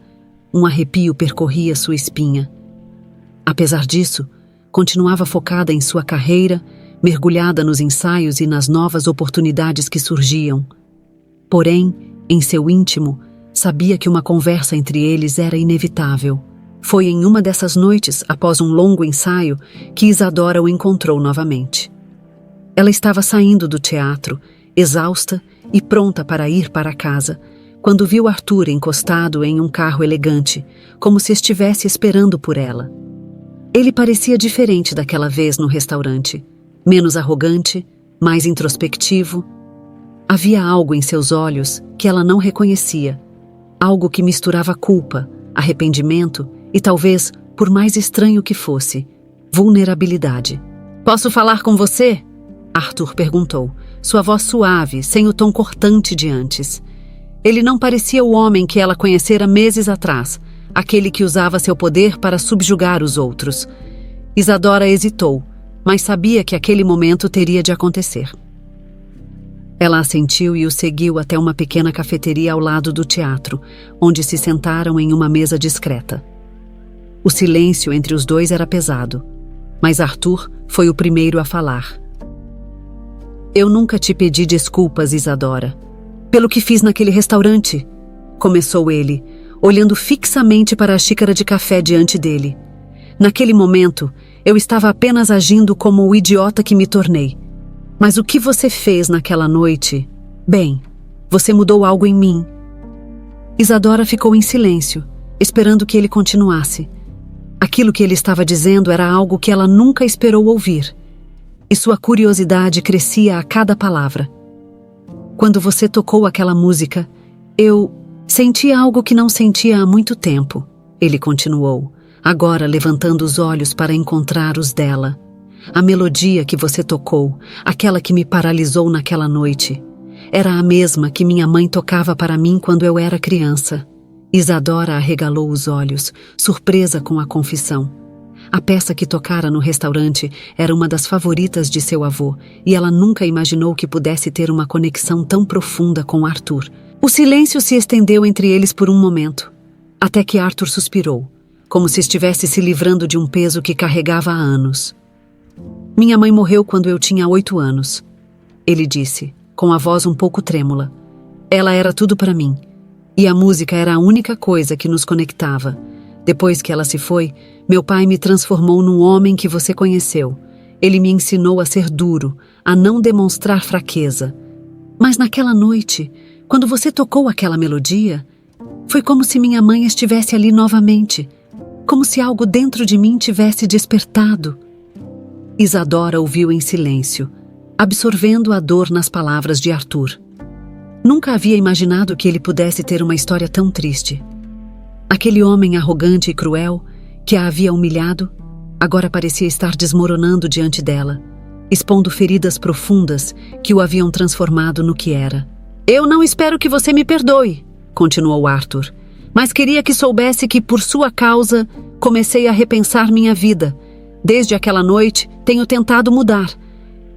um arrepio percorria sua espinha. Apesar disso, continuava focada em sua carreira, mergulhada nos ensaios e nas novas oportunidades que surgiam. Porém, em seu íntimo, sabia que uma conversa entre eles era inevitável. Foi em uma dessas noites, após um longo ensaio, que Isadora o encontrou novamente. Ela estava saindo do teatro, exausta e pronta para ir para casa, quando viu Arthur encostado em um carro elegante, como se estivesse esperando por ela. Ele parecia diferente daquela vez no restaurante, menos arrogante, mais introspectivo. Havia algo em seus olhos que ela não reconhecia, algo que misturava culpa, arrependimento e talvez, por mais estranho que fosse, vulnerabilidade. "Posso falar com você?" Arthur perguntou, sua voz suave, sem o tom cortante de antes. Ele não parecia o homem que ela conhecera meses atrás, aquele que usava seu poder para subjugar os outros. Isadora hesitou, mas sabia que aquele momento teria de acontecer. Ela assentiu e o seguiu até uma pequena cafeteria ao lado do teatro, onde se sentaram em uma mesa discreta. O silêncio entre os dois era pesado, mas Arthur foi o primeiro a falar. "Eu nunca te pedi desculpas, Isadora, pelo que fiz naquele restaurante", começou ele, olhando fixamente para a xícara de café diante dele. "Naquele momento, eu estava apenas agindo como o idiota que me tornei. Mas o que você fez naquela noite? Bem, você mudou algo em mim." Isadora ficou em silêncio, esperando que ele continuasse. Aquilo que ele estava dizendo era algo que ela nunca esperou ouvir, e sua curiosidade crescia a cada palavra. "Quando você tocou aquela música, eu senti algo que não sentia há muito tempo", ele continuou, agora levantando os olhos para encontrar os dela. "A melodia que você tocou, aquela que me paralisou naquela noite, era a mesma que minha mãe tocava para mim quando eu era criança." Isadora arregalou os olhos, surpresa com a confissão. A peça que tocara no restaurante era uma das favoritas de seu avô, e ela nunca imaginou que pudesse ter uma conexão tão profunda com Arthur. O silêncio se estendeu entre eles por um momento, até que Arthur suspirou, como se estivesse se livrando de um peso que carregava há anos. "Minha mãe morreu quando eu tinha 8 anos", ele disse, com a voz um pouco trêmula. "Ela era tudo para mim, e a música era a única coisa que nos conectava. Depois que ela se foi, meu pai me transformou num homem que você conheceu. Ele me ensinou a ser duro, a não demonstrar fraqueza. Mas naquela noite, quando você tocou aquela melodia, foi como se minha mãe estivesse ali novamente, como se algo dentro de mim tivesse despertado." Isadora ouviu em silêncio, absorvendo a dor nas palavras de Arthur. Nunca havia imaginado que ele pudesse ter uma história tão triste. Aquele homem arrogante e cruel, que a havia humilhado, agora parecia estar desmoronando diante dela, expondo feridas profundas que o haviam transformado no que era. "Eu não espero que você me perdoe", continuou Arthur, "mas queria que soubesse que, por sua causa, comecei a repensar minha vida. Desde aquela noite, tenho tentado mudar.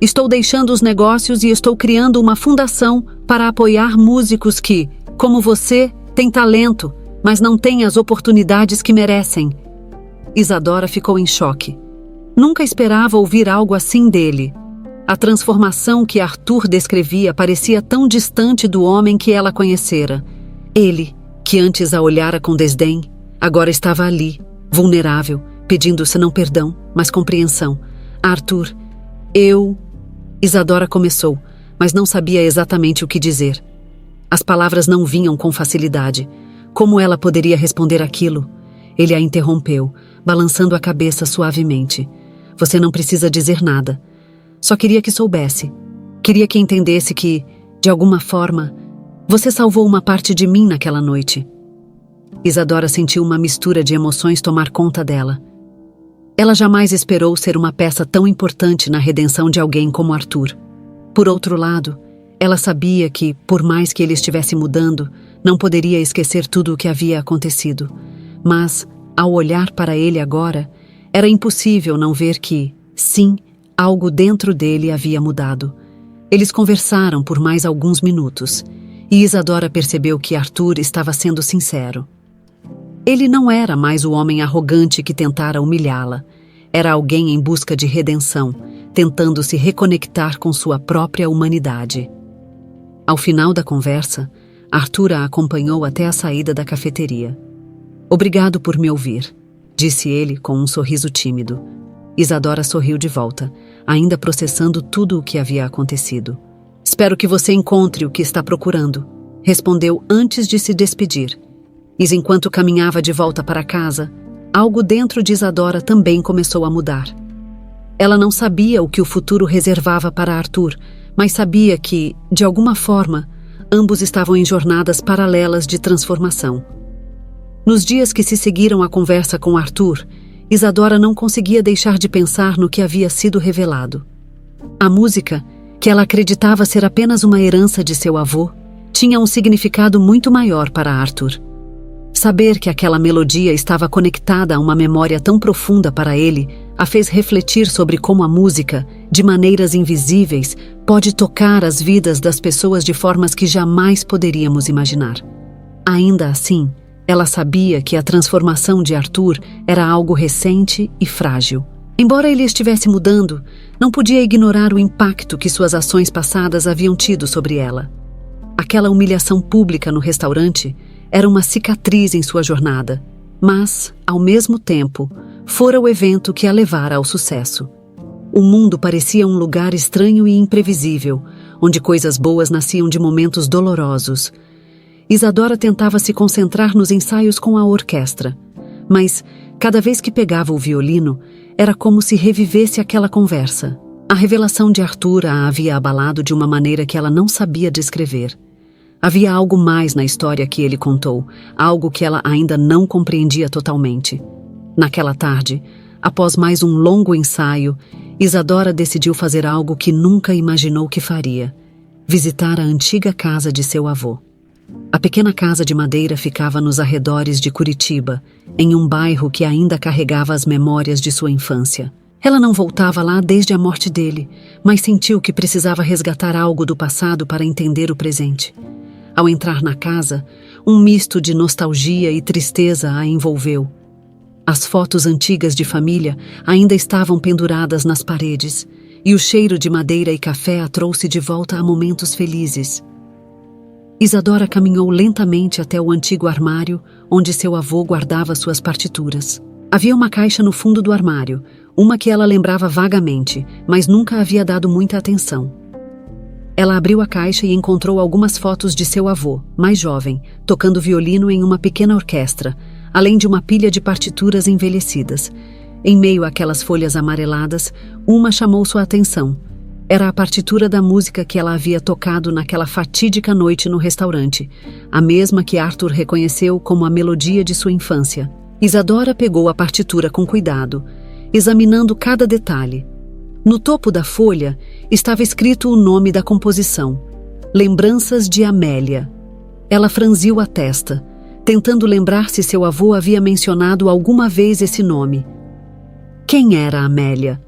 Estou deixando os negócios e estou criando uma fundação para apoiar músicos que, como você, têm talento, mas não têm as oportunidades que merecem." Isadora ficou em choque. Nunca esperava ouvir algo assim dele. A transformação que Arthur descrevia parecia tão distante do homem que ela conhecera. Ele, que antes a olhara com desdém, agora estava ali, vulnerável, pedindo-se não perdão, mas compreensão. "Arthur, eu..." Isadora começou, mas não sabia exatamente o que dizer. As palavras não vinham com facilidade. Como ela poderia responder aquilo? Ele a interrompeu, balançando a cabeça suavemente. "Você não precisa dizer nada. Só queria que soubesse. Queria que entendesse que, de alguma forma, você salvou uma parte de mim naquela noite." Isadora sentiu uma mistura de emoções tomar conta dela. Ela jamais esperou ser uma peça tão importante na redenção de alguém como Arthur. Por outro lado, ela sabia que, por mais que ele estivesse mudando, não poderia esquecer tudo o que havia acontecido. Mas, ao olhar para ele agora, era impossível não ver que, sim, algo dentro dele havia mudado. Eles conversaram por mais alguns minutos, e Isadora percebeu que Arthur estava sendo sincero. Ele não era mais o homem arrogante que tentara humilhá-la. Era alguém em busca de redenção, tentando se reconectar com sua própria humanidade. Ao final da conversa, Arthur a acompanhou até a saída da cafeteria. "Obrigado por me ouvir", disse ele com um sorriso tímido. Isadora sorriu de volta, ainda processando tudo o que havia acontecido. "Espero que você encontre o que está procurando", respondeu antes de se despedir. E enquanto caminhava de volta para casa, algo dentro de Isadora também começou a mudar. Ela não sabia o que o futuro reservava para Arthur, mas sabia que, de alguma forma, ambos estavam em jornadas paralelas de transformação. Nos dias que se seguiram à conversa com Arthur, Isadora não conseguia deixar de pensar no que havia sido revelado. A música, que ela acreditava ser apenas uma herança de seu avô, tinha um significado muito maior para Arthur. Saber que aquela melodia estava conectada a uma memória tão profunda para ele a fez refletir sobre como a música, de maneiras invisíveis, pode tocar as vidas das pessoas de formas que jamais poderíamos imaginar. Ainda assim, ela sabia que a transformação de Arthur era algo recente e frágil. Embora ele estivesse mudando, não podia ignorar o impacto que suas ações passadas haviam tido sobre ela. Aquela humilhação pública no restaurante era uma cicatriz em sua jornada, mas, ao mesmo tempo, fora o evento que a levara ao sucesso. O mundo parecia um lugar estranho e imprevisível, onde coisas boas nasciam de momentos dolorosos. Isadora tentava se concentrar nos ensaios com a orquestra, mas, cada vez que pegava o violino, era como se revivesse aquela conversa. A revelação de Arthur a havia abalado de uma maneira que ela não sabia descrever. Havia algo mais na história que ele contou, algo que ela ainda não compreendia totalmente. Naquela tarde, após mais um longo ensaio, Isadora decidiu fazer algo que nunca imaginou que faria: visitar a antiga casa de seu avô. A pequena casa de madeira ficava nos arredores de Curitiba, em um bairro que ainda carregava as memórias de sua infância. Ela não voltava lá desde a morte dele, mas sentiu que precisava resgatar algo do passado para entender o presente. Ao entrar na casa, um misto de nostalgia e tristeza a envolveu. As fotos antigas de família ainda estavam penduradas nas paredes, e o cheiro de madeira e café a trouxe de volta a momentos felizes. Isadora caminhou lentamente até o antigo armário onde seu avô guardava suas partituras. Havia uma caixa no fundo do armário, uma que ela lembrava vagamente, mas nunca havia dado muita atenção. Ela abriu a caixa e encontrou algumas fotos de seu avô, mais jovem, tocando violino em uma pequena orquestra, além de uma pilha de partituras envelhecidas. Em meio àquelas folhas amareladas, uma chamou sua atenção. Era a partitura da música que ela havia tocado naquela fatídica noite no restaurante, a mesma que Arthur reconheceu como a melodia de sua infância. Isadora pegou a partitura com cuidado, examinando cada detalhe. No topo da folha estava escrito o nome da composição: Lembranças de Amélia. Ela franziu a testa, tentando lembrar se seu avô havia mencionado alguma vez esse nome. Quem era Amélia?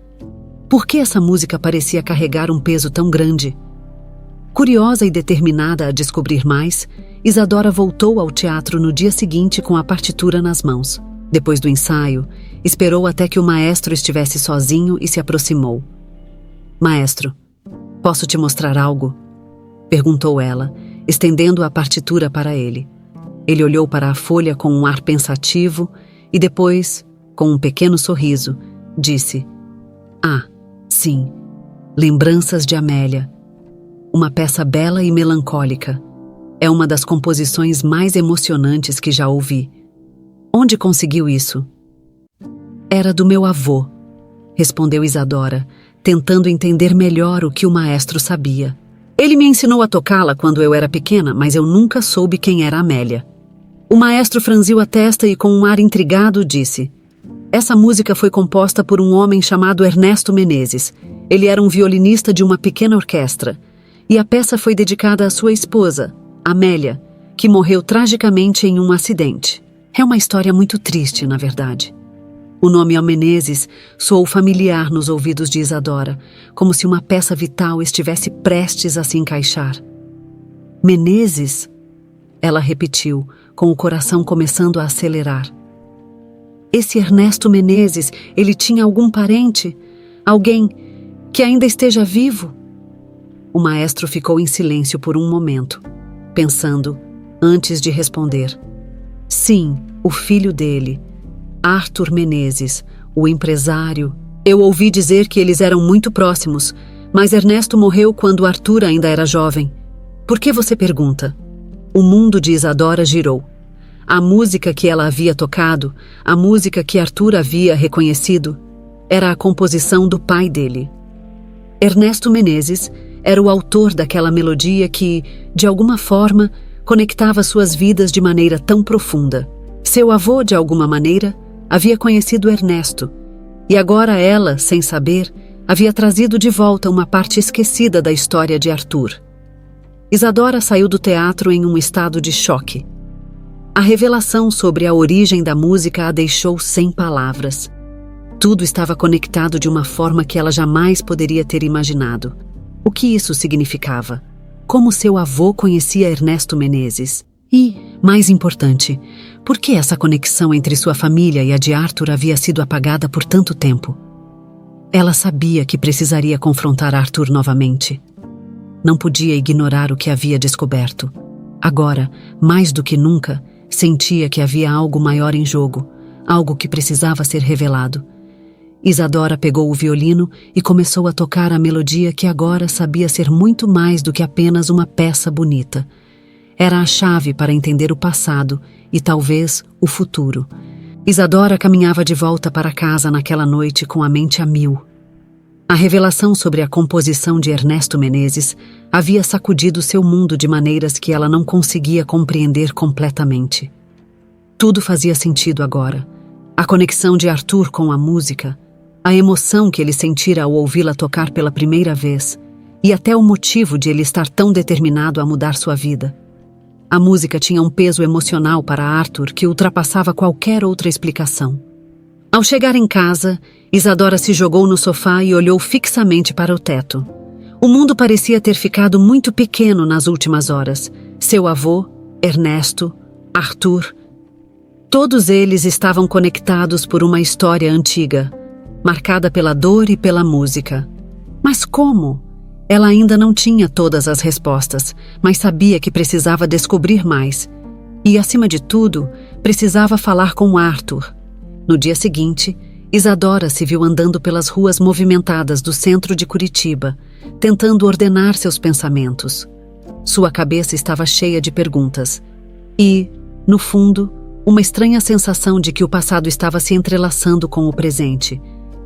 Por que essa música parecia carregar um peso tão grande? Curiosa e determinada a descobrir mais, Isadora voltou ao teatro no dia seguinte com a partitura nas mãos. Depois do ensaio, esperou até que o maestro estivesse sozinho e se aproximou. «Maestro, posso te mostrar algo?» perguntou ela, estendendo a partitura para ele. Ele olhou para a folha com um ar pensativo e depois, com um pequeno sorriso, disse: «Ah, sim, Lembranças de Amélia. Uma peça bela e melancólica. É uma das composições mais emocionantes que já ouvi. Onde conseguiu isso?» «Era do meu avô», respondeu Isadora, tentando entender melhor o que o maestro sabia. «Ele me ensinou a tocá-la quando eu era pequena, mas eu nunca soube quem era Amélia». O maestro franziu a testa e, com um ar intrigado, disse: «Essa música foi composta por um homem chamado Ernesto Menezes. Ele era um violinista de uma pequena orquestra. E a peça foi dedicada à sua esposa, Amélia, que morreu tragicamente em um acidente. É uma história muito triste, na verdade». O nome Menezes soou familiar nos ouvidos de Isadora, como se uma peça vital estivesse prestes a se encaixar. «Menezes?» Ela repetiu, com o coração começando a acelerar. «Esse Ernesto Menezes, ele tinha algum parente? Alguém que ainda esteja vivo?» O maestro ficou em silêncio por um momento, pensando, antes de responder. «Sim, o filho dele, Arthur Menezes, o empresário. Eu ouvi dizer que eles eram muito próximos, mas Ernesto morreu quando Arthur ainda era jovem. Por que você pergunta?» O mundo de Isadora girou. A música que ela havia tocado, a música que Arthur havia reconhecido, era a composição do pai dele. Ernesto Menezes era o autor daquela melodia que, de alguma forma, conectava suas vidas de maneira tão profunda. Seu avô, de alguma maneira, havia conhecido Ernesto, e agora ela, sem saber, havia trazido de volta uma parte esquecida da história de Arthur. Isadora saiu do teatro em um estado de choque. A revelação sobre a origem da música a deixou sem palavras. Tudo estava conectado de uma forma que ela jamais poderia ter imaginado. O que isso significava? Como seu avô conhecia Ernesto Menezes? E, mais importante, por que essa conexão entre sua família e a de Arthur havia sido apagada por tanto tempo? Ela sabia que precisaria confrontar Arthur novamente. Não podia ignorar o que havia descoberto. Agora, mais do que nunca, sentia que havia algo maior em jogo, algo que precisava ser revelado. Isadora pegou o violino e começou a tocar a melodia que agora sabia ser muito mais do que apenas uma peça bonita. Era a chave para entender o passado e talvez o futuro. Isadora caminhava de volta para casa naquela noite com a mente a mil. A revelação sobre a composição de Ernesto Menezes havia sacudido seu mundo de maneiras que ela não conseguia compreender completamente. Tudo fazia sentido agora. A conexão de Arthur com a música, a emoção que ele sentira ao ouvi-la tocar pela primeira vez, e até o motivo de ele estar tão determinado a mudar sua vida. A música tinha um peso emocional para Arthur que ultrapassava qualquer outra explicação. Ao chegar em casa, Isadora se jogou no sofá e olhou fixamente para o teto. O mundo parecia ter ficado muito pequeno nas últimas horas. Seu avô, Ernesto, Arthur, todos eles estavam conectados por uma história antiga, marcada pela dor e pela música. Mas como? Ela ainda não tinha todas as respostas, mas sabia que precisava descobrir mais. E, acima de tudo, precisava falar com Arthur. No dia seguinte, Isadora se viu andando pelas ruas movimentadas do centro de Curitiba, tentando ordenar seus pensamentos. Sua cabeça estava cheia de perguntas. E, no fundo, uma estranha sensação de que o passado estava se entrelaçando com o presente,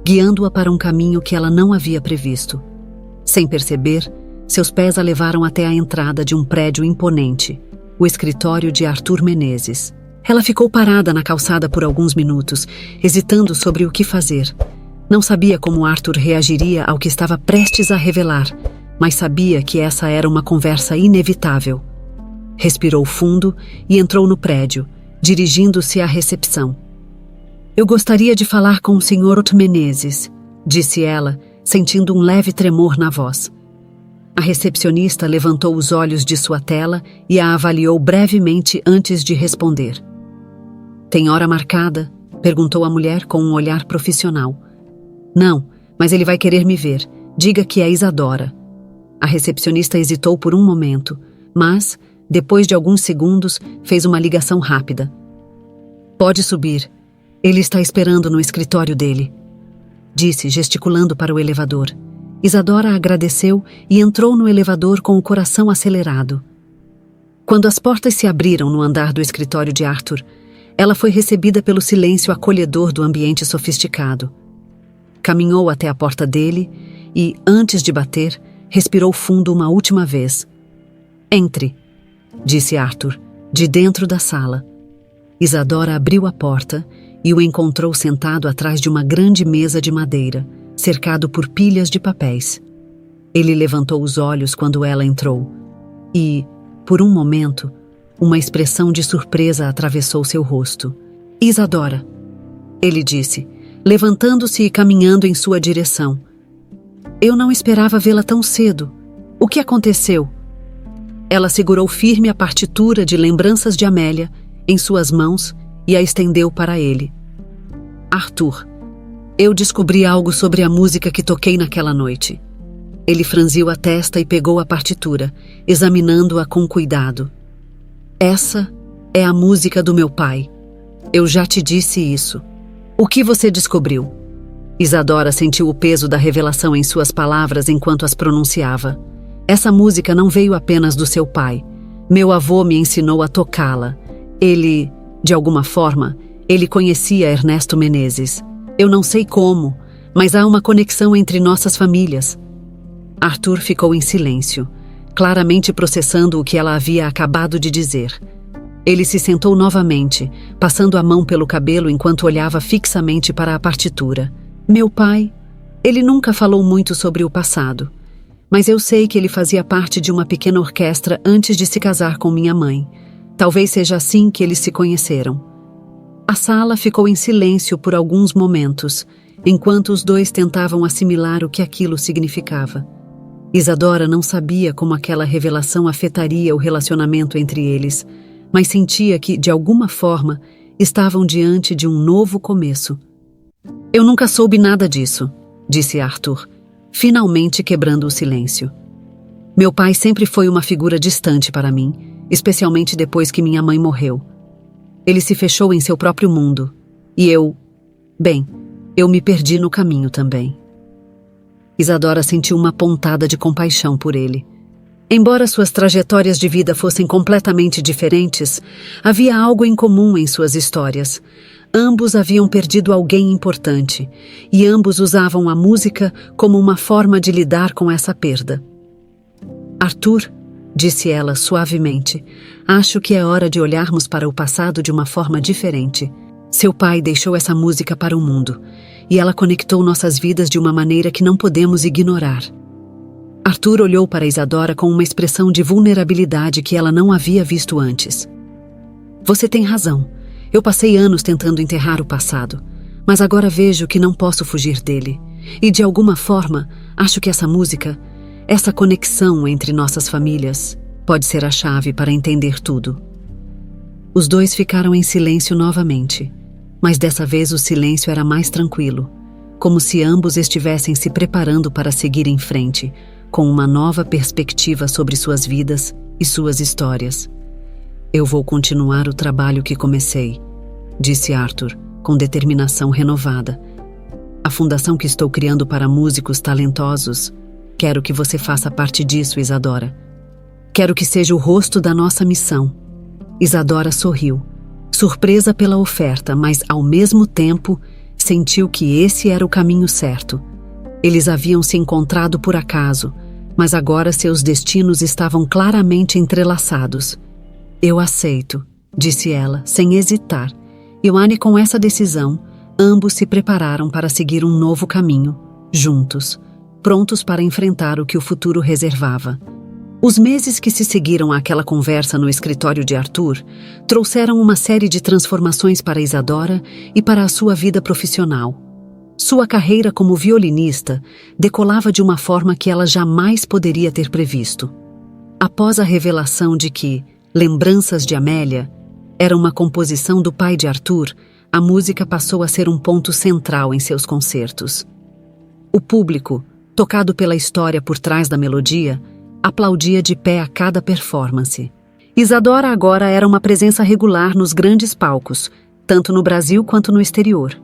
guiando-a para um caminho que ela não havia previsto. Sem perceber, seus pés a levaram até a entrada de um prédio imponente, o escritório de Arthur Menezes. Ela ficou parada na calçada por alguns minutos, hesitando sobre o que fazer. Não sabia como Arthur reagiria ao que estava prestes a revelar, mas sabia que essa era uma conversa inevitável. Respirou fundo e entrou no prédio, dirigindo-se à recepção. "Eu gostaria de falar com o Sr. Arthur Menezes", disse ela, sentindo um leve tremor na voz. A recepcionista levantou os olhos de sua tela e a avaliou brevemente antes de responder. "Tem hora marcada?", perguntou a mulher com um olhar profissional. "Não, mas ele vai querer me ver. Diga que é Isadora." A recepcionista hesitou por um momento, mas, depois de alguns segundos, fez uma ligação rápida. "Pode subir. Ele está esperando no escritório dele", disse, gesticulando para o elevador. Isadora agradeceu e entrou no elevador com o coração acelerado. Quando as portas se abriram no andar do escritório de Arthur, ela foi recebida pelo silêncio acolhedor do ambiente sofisticado. Caminhou até a porta dele e, antes de bater, respirou fundo uma última vez. "Entre", disse Arthur, de dentro da sala. Isadora abriu a porta e o encontrou sentado atrás de uma grande mesa de madeira, cercado por pilhas de papéis. Ele levantou os olhos quando ela entrou e, por um momento, uma expressão de surpresa atravessou seu rosto. "Isadora", ele disse, levantando-se e caminhando em sua direção. "Eu não esperava vê-la tão cedo. O que aconteceu?" Ela segurou firme a partitura de Lembranças de Amélia em suas mãos e a estendeu para ele. "Arthur, eu descobri algo sobre a música que toquei naquela noite." Ele franziu a testa e pegou a partitura, examinando-a com cuidado. "Essa é a música do meu pai. Eu já te disse isso. O que você descobriu?" Isadora sentiu o peso da revelação em suas palavras enquanto as pronunciava. Essa música não veio apenas do seu pai. Meu avô me ensinou a tocá-la. Ele, de alguma forma, ele conhecia Ernesto Menezes. Eu não sei como, mas há uma conexão entre nossas famílias. Arthur ficou em silêncio, claramente processando o que ela havia acabado de dizer. Ele se sentou novamente, passando a mão pelo cabelo enquanto olhava fixamente para a partitura. Meu pai, ele nunca falou muito sobre o passado, mas eu sei que ele fazia parte de uma pequena orquestra antes de se casar com minha mãe. Talvez seja assim que eles se conheceram. A sala ficou em silêncio por alguns momentos, enquanto os dois tentavam assimilar o que aquilo significava. Isadora não sabia como aquela revelação afetaria o relacionamento entre eles, mas sentia que, de alguma forma, estavam diante de um novo começo. Eu nunca soube nada disso, disse Arthur, finalmente quebrando o silêncio. Meu pai sempre foi uma figura distante para mim, especialmente depois que minha mãe morreu. Ele se fechou em seu próprio mundo, e eu me perdi no caminho também. Isadora sentiu uma pontada de compaixão por ele. Embora suas trajetórias de vida fossem completamente diferentes, havia algo em comum em suas histórias. Ambos haviam perdido alguém importante, e ambos usavam a música como uma forma de lidar com essa perda. Arthur, disse ela suavemente, acho que é hora de olharmos para o passado de uma forma diferente. Seu pai deixou essa música para o mundo, e ela conectou nossas vidas de uma maneira que não podemos ignorar. Arthur olhou para Isadora com uma expressão de vulnerabilidade que ela não havia visto antes. Você tem razão. Eu passei anos tentando enterrar o passado, mas agora vejo que não posso fugir dele. E de alguma forma, acho que essa música, essa conexão entre nossas famílias, pode ser a chave para entender tudo. Os dois ficaram em silêncio novamente, mas dessa vez o silêncio era mais tranquilo, como se ambos estivessem se preparando para seguir em frente, com uma nova perspectiva sobre suas vidas e suas histórias. Eu vou continuar o trabalho que comecei, disse Arthur, com determinação renovada. A fundação que estou criando para músicos talentosos, quero que você faça parte disso, Isadora. Quero que seja o rosto da nossa missão. Isadora sorriu, surpresa pela oferta, mas ao mesmo tempo sentiu que esse era o caminho certo. Eles haviam se encontrado por acaso, mas agora seus destinos estavam claramente entrelaçados. Eu aceito, disse ela, sem hesitar. E com essa decisão, ambos se prepararam para seguir um novo caminho, juntos, prontos para enfrentar o que o futuro reservava. Os meses que se seguiram àquela conversa no escritório de Arthur trouxeram uma série de transformações para Isadora e para a sua vida profissional. Sua carreira como violinista decolava de uma forma que ela jamais poderia ter previsto. Após a revelação de que Lembranças de Amélia era uma composição do pai de Arthur, a música passou a ser um ponto central em seus concertos. O público, tocado pela história por trás da melodia, aplaudia de pé a cada performance. Isadora agora era uma presença regular nos grandes palcos, tanto no Brasil quanto no exterior.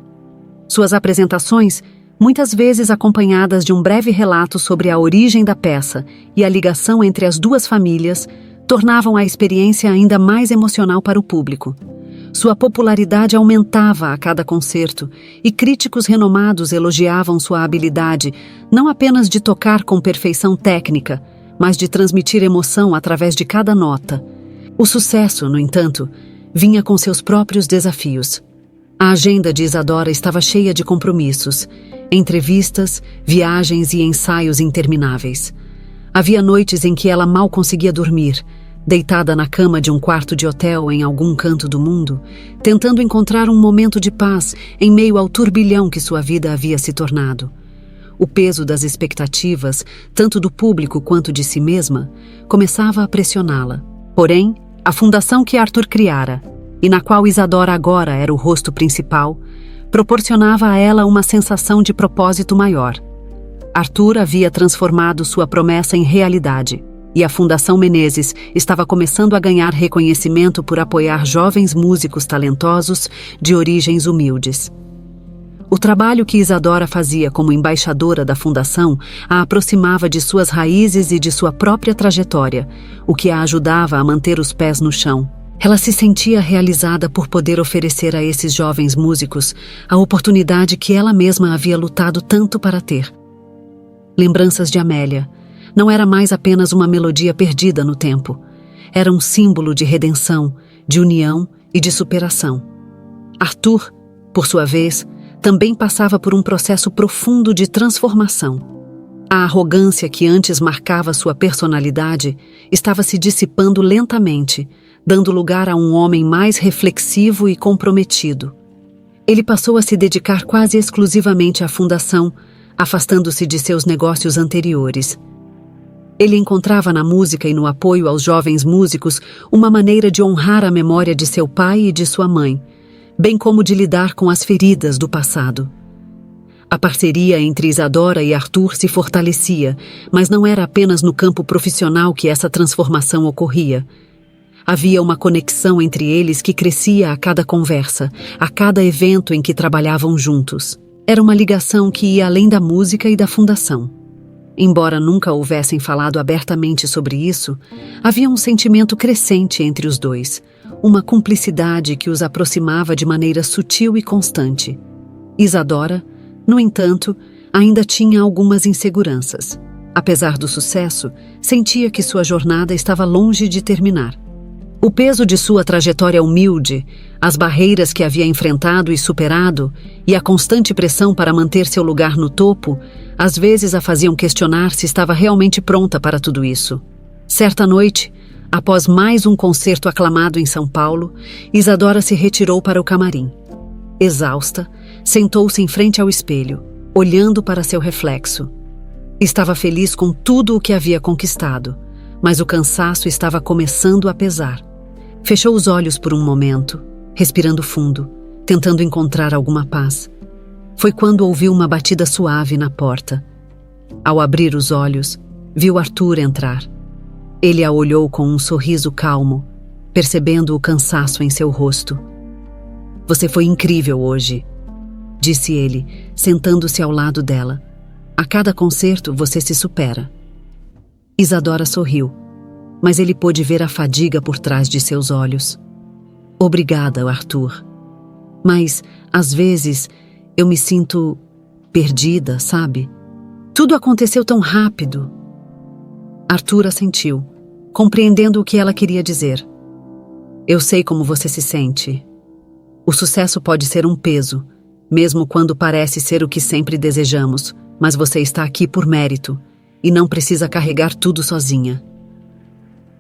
Suas apresentações, muitas vezes acompanhadas de um breve relato sobre a origem da peça e a ligação entre as duas famílias, tornavam a experiência ainda mais emocional para o público. Sua popularidade aumentava a cada concerto e críticos renomados elogiavam sua habilidade não apenas de tocar com perfeição técnica, mas de transmitir emoção através de cada nota. O sucesso, no entanto, vinha com seus próprios desafios. A agenda de Isadora estava cheia de compromissos, entrevistas, viagens e ensaios intermináveis. Havia noites em que ela mal conseguia dormir, deitada na cama de um quarto de hotel em algum canto do mundo, tentando encontrar um momento de paz em meio ao turbilhão que sua vida havia se tornado. O peso das expectativas, tanto do público quanto de si mesma, começava a pressioná-la. Porém, a fundação que Arthur criara, e na qual Isadora agora era o rosto principal, proporcionava a ela uma sensação de propósito maior. Arthur havia transformado sua promessa em realidade, e a Fundação Menezes estava começando a ganhar reconhecimento por apoiar jovens músicos talentosos de origens humildes. O trabalho que Isadora fazia como embaixadora da fundação a aproximava de suas raízes e de sua própria trajetória, o que a ajudava a manter os pés no chão. Ela se sentia realizada por poder oferecer a esses jovens músicos a oportunidade que ela mesma havia lutado tanto para ter. Lembranças de Amélia não era mais apenas uma melodia perdida no tempo. Era um símbolo de redenção, de união e de superação. Arthur, por sua vez, também passava por um processo profundo de transformação. A arrogância que antes marcava sua personalidade estava se dissipando lentamente, dando lugar a um homem mais reflexivo e comprometido. Ele passou a se dedicar quase exclusivamente à fundação, afastando-se de seus negócios anteriores. Ele encontrava na música e no apoio aos jovens músicos uma maneira de honrar a memória de seu pai e de sua mãe, bem como de lidar com as feridas do passado. A parceria entre Isadora e Arthur se fortalecia, mas não era apenas no campo profissional que essa transformação ocorria. Havia uma conexão entre eles que crescia a cada conversa, a cada evento em que trabalhavam juntos. Era uma ligação que ia além da música e da fundação. Embora nunca houvessem falado abertamente sobre isso, havia um sentimento crescente entre os dois, uma cumplicidade que os aproximava de maneira sutil e constante. Isadora, no entanto, ainda tinha algumas inseguranças. Apesar do sucesso, sentia que sua jornada estava longe de terminar. O peso de sua trajetória humilde, as barreiras que havia enfrentado e superado e a constante pressão para manter seu lugar no topo, às vezes a faziam questionar se estava realmente pronta para tudo isso. Certa noite, após mais um concerto aclamado em São Paulo, Isadora se retirou para o camarim. Exausta, sentou-se em frente ao espelho, olhando para seu reflexo. Estava feliz com tudo o que havia conquistado, mas o cansaço estava começando a pesar. Fechou os olhos por um momento, respirando fundo, tentando encontrar alguma paz. Foi quando ouviu uma batida suave na porta. Ao abrir os olhos, viu Arthur entrar. Ele a olhou com um sorriso calmo, percebendo o cansaço em seu rosto. "Você foi incrível hoje", disse ele, sentando-se ao lado dela. "A cada concerto você se supera." Isadora sorriu, mas ele pôde ver a fadiga por trás de seus olhos. "Obrigada, Arthur. Mas, às vezes, eu me sinto perdida, sabe? Tudo aconteceu tão rápido." Arthur assentiu, compreendendo o que ela queria dizer. "Eu sei como você se sente. O sucesso pode ser um peso, mesmo quando parece ser o que sempre desejamos, mas você está aqui por mérito e não precisa carregar tudo sozinha."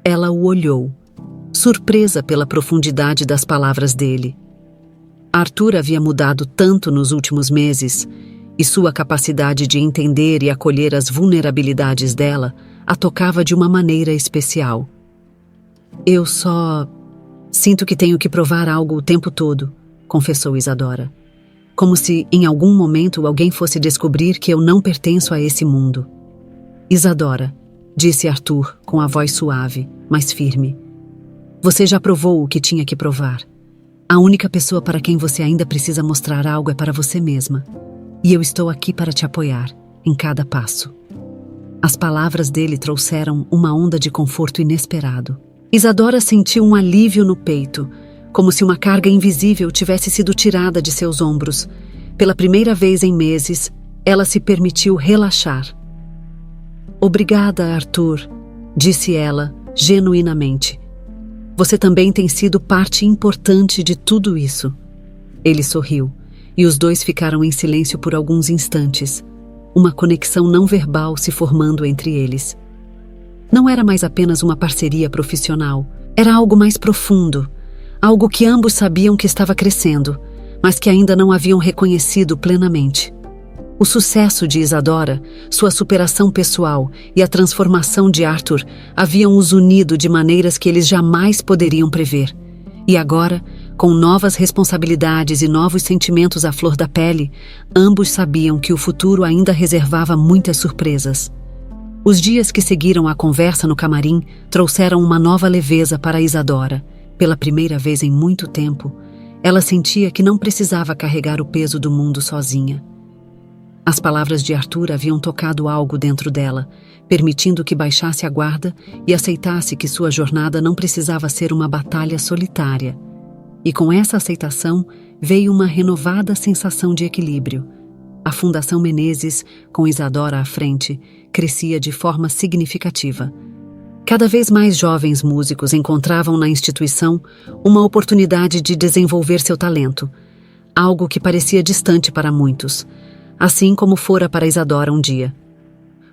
Ela o olhou, surpresa pela profundidade das palavras dele. Arthur havia mudado tanto nos últimos meses, e sua capacidade de entender e acolher as vulnerabilidades dela a tocava de uma maneira especial. "Eu só sinto que tenho que provar algo o tempo todo", confessou Isadora. "Como se, em algum momento, alguém fosse descobrir que eu não pertenço a esse mundo." "Isadora", disse Arthur com a voz suave, mas firme, "você já provou o que tinha que provar. A única pessoa para quem você ainda precisa mostrar algo é para você mesma. E eu estou aqui para te apoiar, em cada passo." As palavras dele trouxeram uma onda de conforto inesperado. Isadora sentiu um alívio no peito, como se uma carga invisível tivesse sido tirada de seus ombros. Pela primeira vez em meses, ela se permitiu relaxar. "Obrigada, Arthur", disse ela, genuinamente. "Você também tem sido parte importante de tudo isso." Ele sorriu, e os dois ficaram em silêncio por alguns instantes, uma conexão não verbal se formando entre eles. Não era mais apenas uma parceria profissional, era algo mais profundo, algo que ambos sabiam que estava crescendo, mas que ainda não haviam reconhecido plenamente. O sucesso de Isadora, sua superação pessoal e a transformação de Arthur haviam os unido de maneiras que eles jamais poderiam prever. E agora, com novas responsabilidades e novos sentimentos à flor da pele, ambos sabiam que o futuro ainda reservava muitas surpresas. Os dias que seguiram a conversa no camarim trouxeram uma nova leveza para Isadora. Pela primeira vez em muito tempo, Ela sentia que não precisava carregar o peso do mundo sozinha. As palavras de Arthur haviam tocado algo dentro dela, permitindo que baixasse a guarda e aceitasse que sua jornada não precisava ser uma batalha solitária. E com essa aceitação veio uma renovada sensação de equilíbrio. A Fundação Menezes, com Isadora à frente, crescia de forma significativa. Cada vez mais jovens músicos encontravam na instituição uma oportunidade de desenvolver seu talento, algo que parecia distante para muitos, assim como fora para Isadora um dia.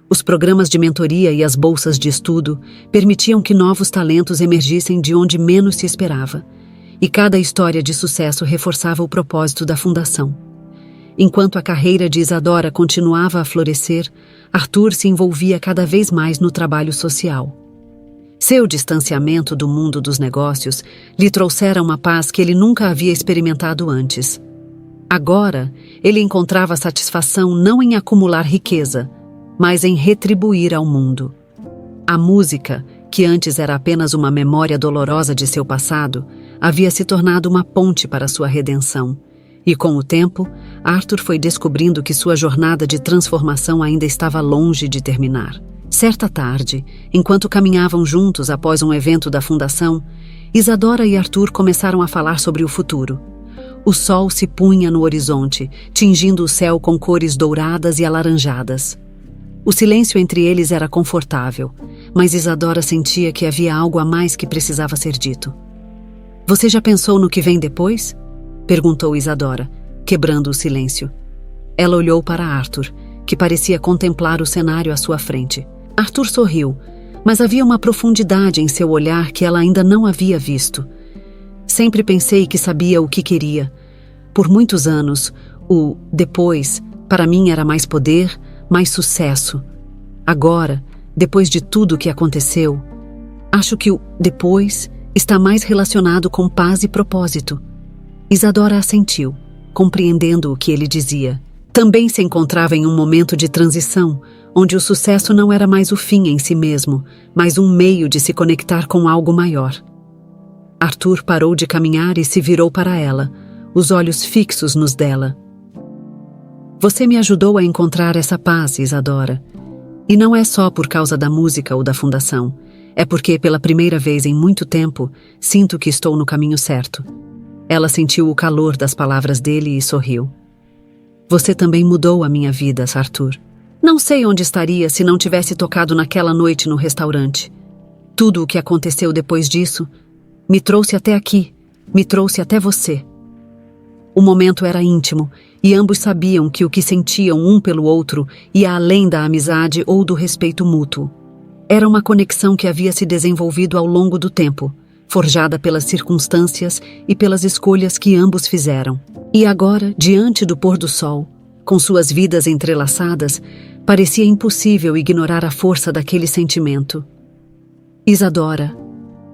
Os programas de mentoria e as bolsas de estudo permitiam que novos talentos emergissem de onde menos se esperava, e cada história de sucesso reforçava o propósito da fundação. Enquanto a carreira de Isadora continuava a florescer, Arthur se envolvia cada vez mais no trabalho social. Seu distanciamento do mundo dos negócios lhe trouxera uma paz que ele nunca havia experimentado antes. Agora, ele encontrava satisfação não em acumular riqueza, mas em retribuir ao mundo. A música, que antes era apenas uma memória dolorosa de seu passado, havia se tornado uma ponte para sua redenção. E com o tempo, Arthur foi descobrindo que sua jornada de transformação ainda estava longe de terminar. Certa tarde, enquanto caminhavam juntos após um evento da fundação, Isadora e Arthur começaram a falar sobre o futuro. O sol se punha no horizonte, tingindo o céu com cores douradas e alaranjadas. O silêncio entre eles era confortável, mas Isadora sentia que havia algo a mais que precisava ser dito. "Você já pensou no que vem depois?" perguntou Isadora, quebrando o silêncio. Ela olhou para Arthur, que parecia contemplar o cenário à sua frente. Arthur sorriu, mas havia uma profundidade em seu olhar que ela ainda não havia visto. "Sempre pensei que sabia o que queria. Por muitos anos, o depois, para mim, era mais poder, mais sucesso. Agora, depois de tudo o que aconteceu, acho que o depois está mais relacionado com paz e propósito." Isadora assentiu, compreendendo o que ele dizia. Também se encontrava em um momento de transição, onde o sucesso não era mais o fim em si mesmo, mas um meio de se conectar com algo maior. Arthur parou de caminhar e se virou para ela, os olhos fixos nos dela. "Você me ajudou a encontrar essa paz, Isadora. E não é só por causa da música ou da fundação. É porque, pela primeira vez em muito tempo, sinto que estou no caminho certo." Ela sentiu o calor das palavras dele e sorriu. "Você também mudou a minha vida, Arthur. Não sei onde estaria se não tivesse tocado naquela noite no restaurante. Tudo o que aconteceu depois disso me trouxe até aqui, me trouxe até você." O momento era íntimo e ambos sabiam que o que sentiam um pelo outro ia além da amizade ou do respeito mútuo. Era uma conexão que havia se desenvolvido ao longo do tempo, forjada pelas circunstâncias e pelas escolhas que ambos fizeram. E agora, diante do pôr do sol, com suas vidas entrelaçadas, parecia impossível ignorar a força daquele sentimento. "Isadora",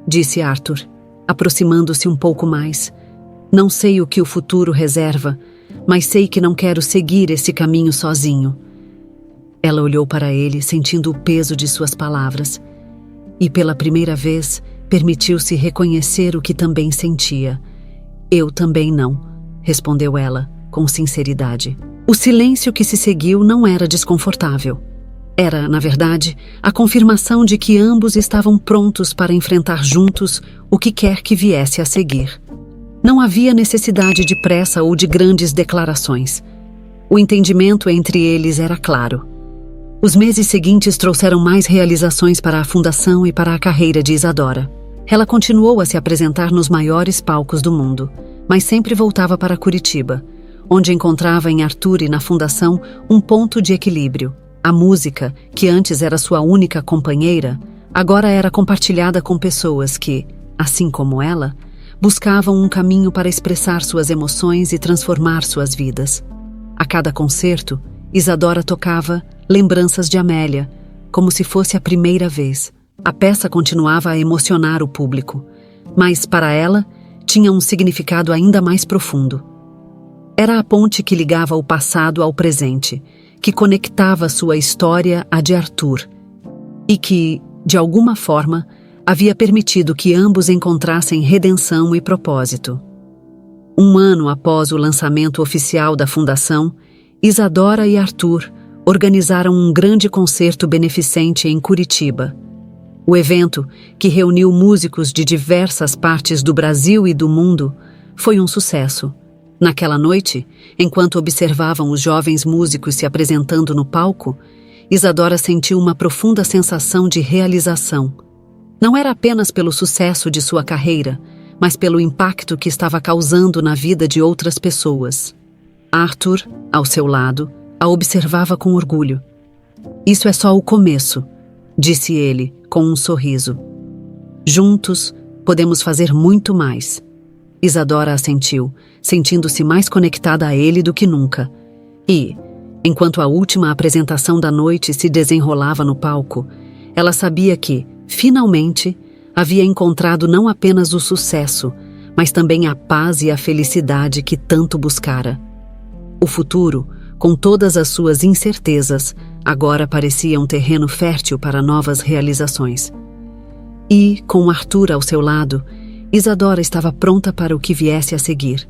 disse Arthur, aproximando-se um pouco mais, "não sei o que o futuro reserva, mas sei que não quero seguir esse caminho sozinho." Ela olhou para ele, sentindo o peso de suas palavras, e pela primeira vez permitiu-se reconhecer o que também sentia. "Eu também não", respondeu ela, com sinceridade. O silêncio que se seguiu não era desconfortável. Era, na verdade, a confirmação de que ambos estavam prontos para enfrentar juntos o que quer que viesse a seguir. Não havia necessidade de pressa ou de grandes declarações. O entendimento entre eles era claro. Os meses seguintes trouxeram mais realizações para a fundação e para a carreira de Isadora. Ela continuou a se apresentar nos maiores palcos do mundo, mas sempre voltava para Curitiba, onde encontrava em Arthur e na fundação um ponto de equilíbrio. A música, que antes era sua única companheira, agora era compartilhada com pessoas que, assim como ela, buscavam um caminho para expressar suas emoções e transformar suas vidas. A cada concerto, Isadora tocava Lembranças de Amélia, como se fosse a primeira vez. A peça continuava a emocionar o público, mas, para ela, tinha um significado ainda mais profundo. Era a ponte que ligava o passado ao presente, que conectava sua história à de Arthur, e que, de alguma forma, havia permitido que ambos encontrassem redenção e propósito. Um ano após o lançamento oficial da fundação, Isadora e Arthur organizaram um grande concerto beneficente em Curitiba. O evento, que reuniu músicos de diversas partes do Brasil e do mundo, foi um sucesso. Naquela noite, enquanto observavam os jovens músicos se apresentando no palco, Isadora sentiu uma profunda sensação de realização. Não era apenas pelo sucesso de sua carreira, mas pelo impacto que estava causando na vida de outras pessoas. Arthur, ao seu lado, a observava com orgulho. "Isso é só o começo", disse ele, com um sorriso. "Juntos, podemos fazer muito mais." Isadora assentiu, sentindo-se mais conectada a ele do que nunca. E, enquanto a última apresentação da noite se desenrolava no palco, ela sabia que, finalmente, havia encontrado não apenas o sucesso, mas também a paz e a felicidade que tanto buscara. O futuro, com todas as suas incertezas, agora parecia um terreno fértil para novas realizações. E, com Arthur ao seu lado, Isadora estava pronta para o que viesse a seguir.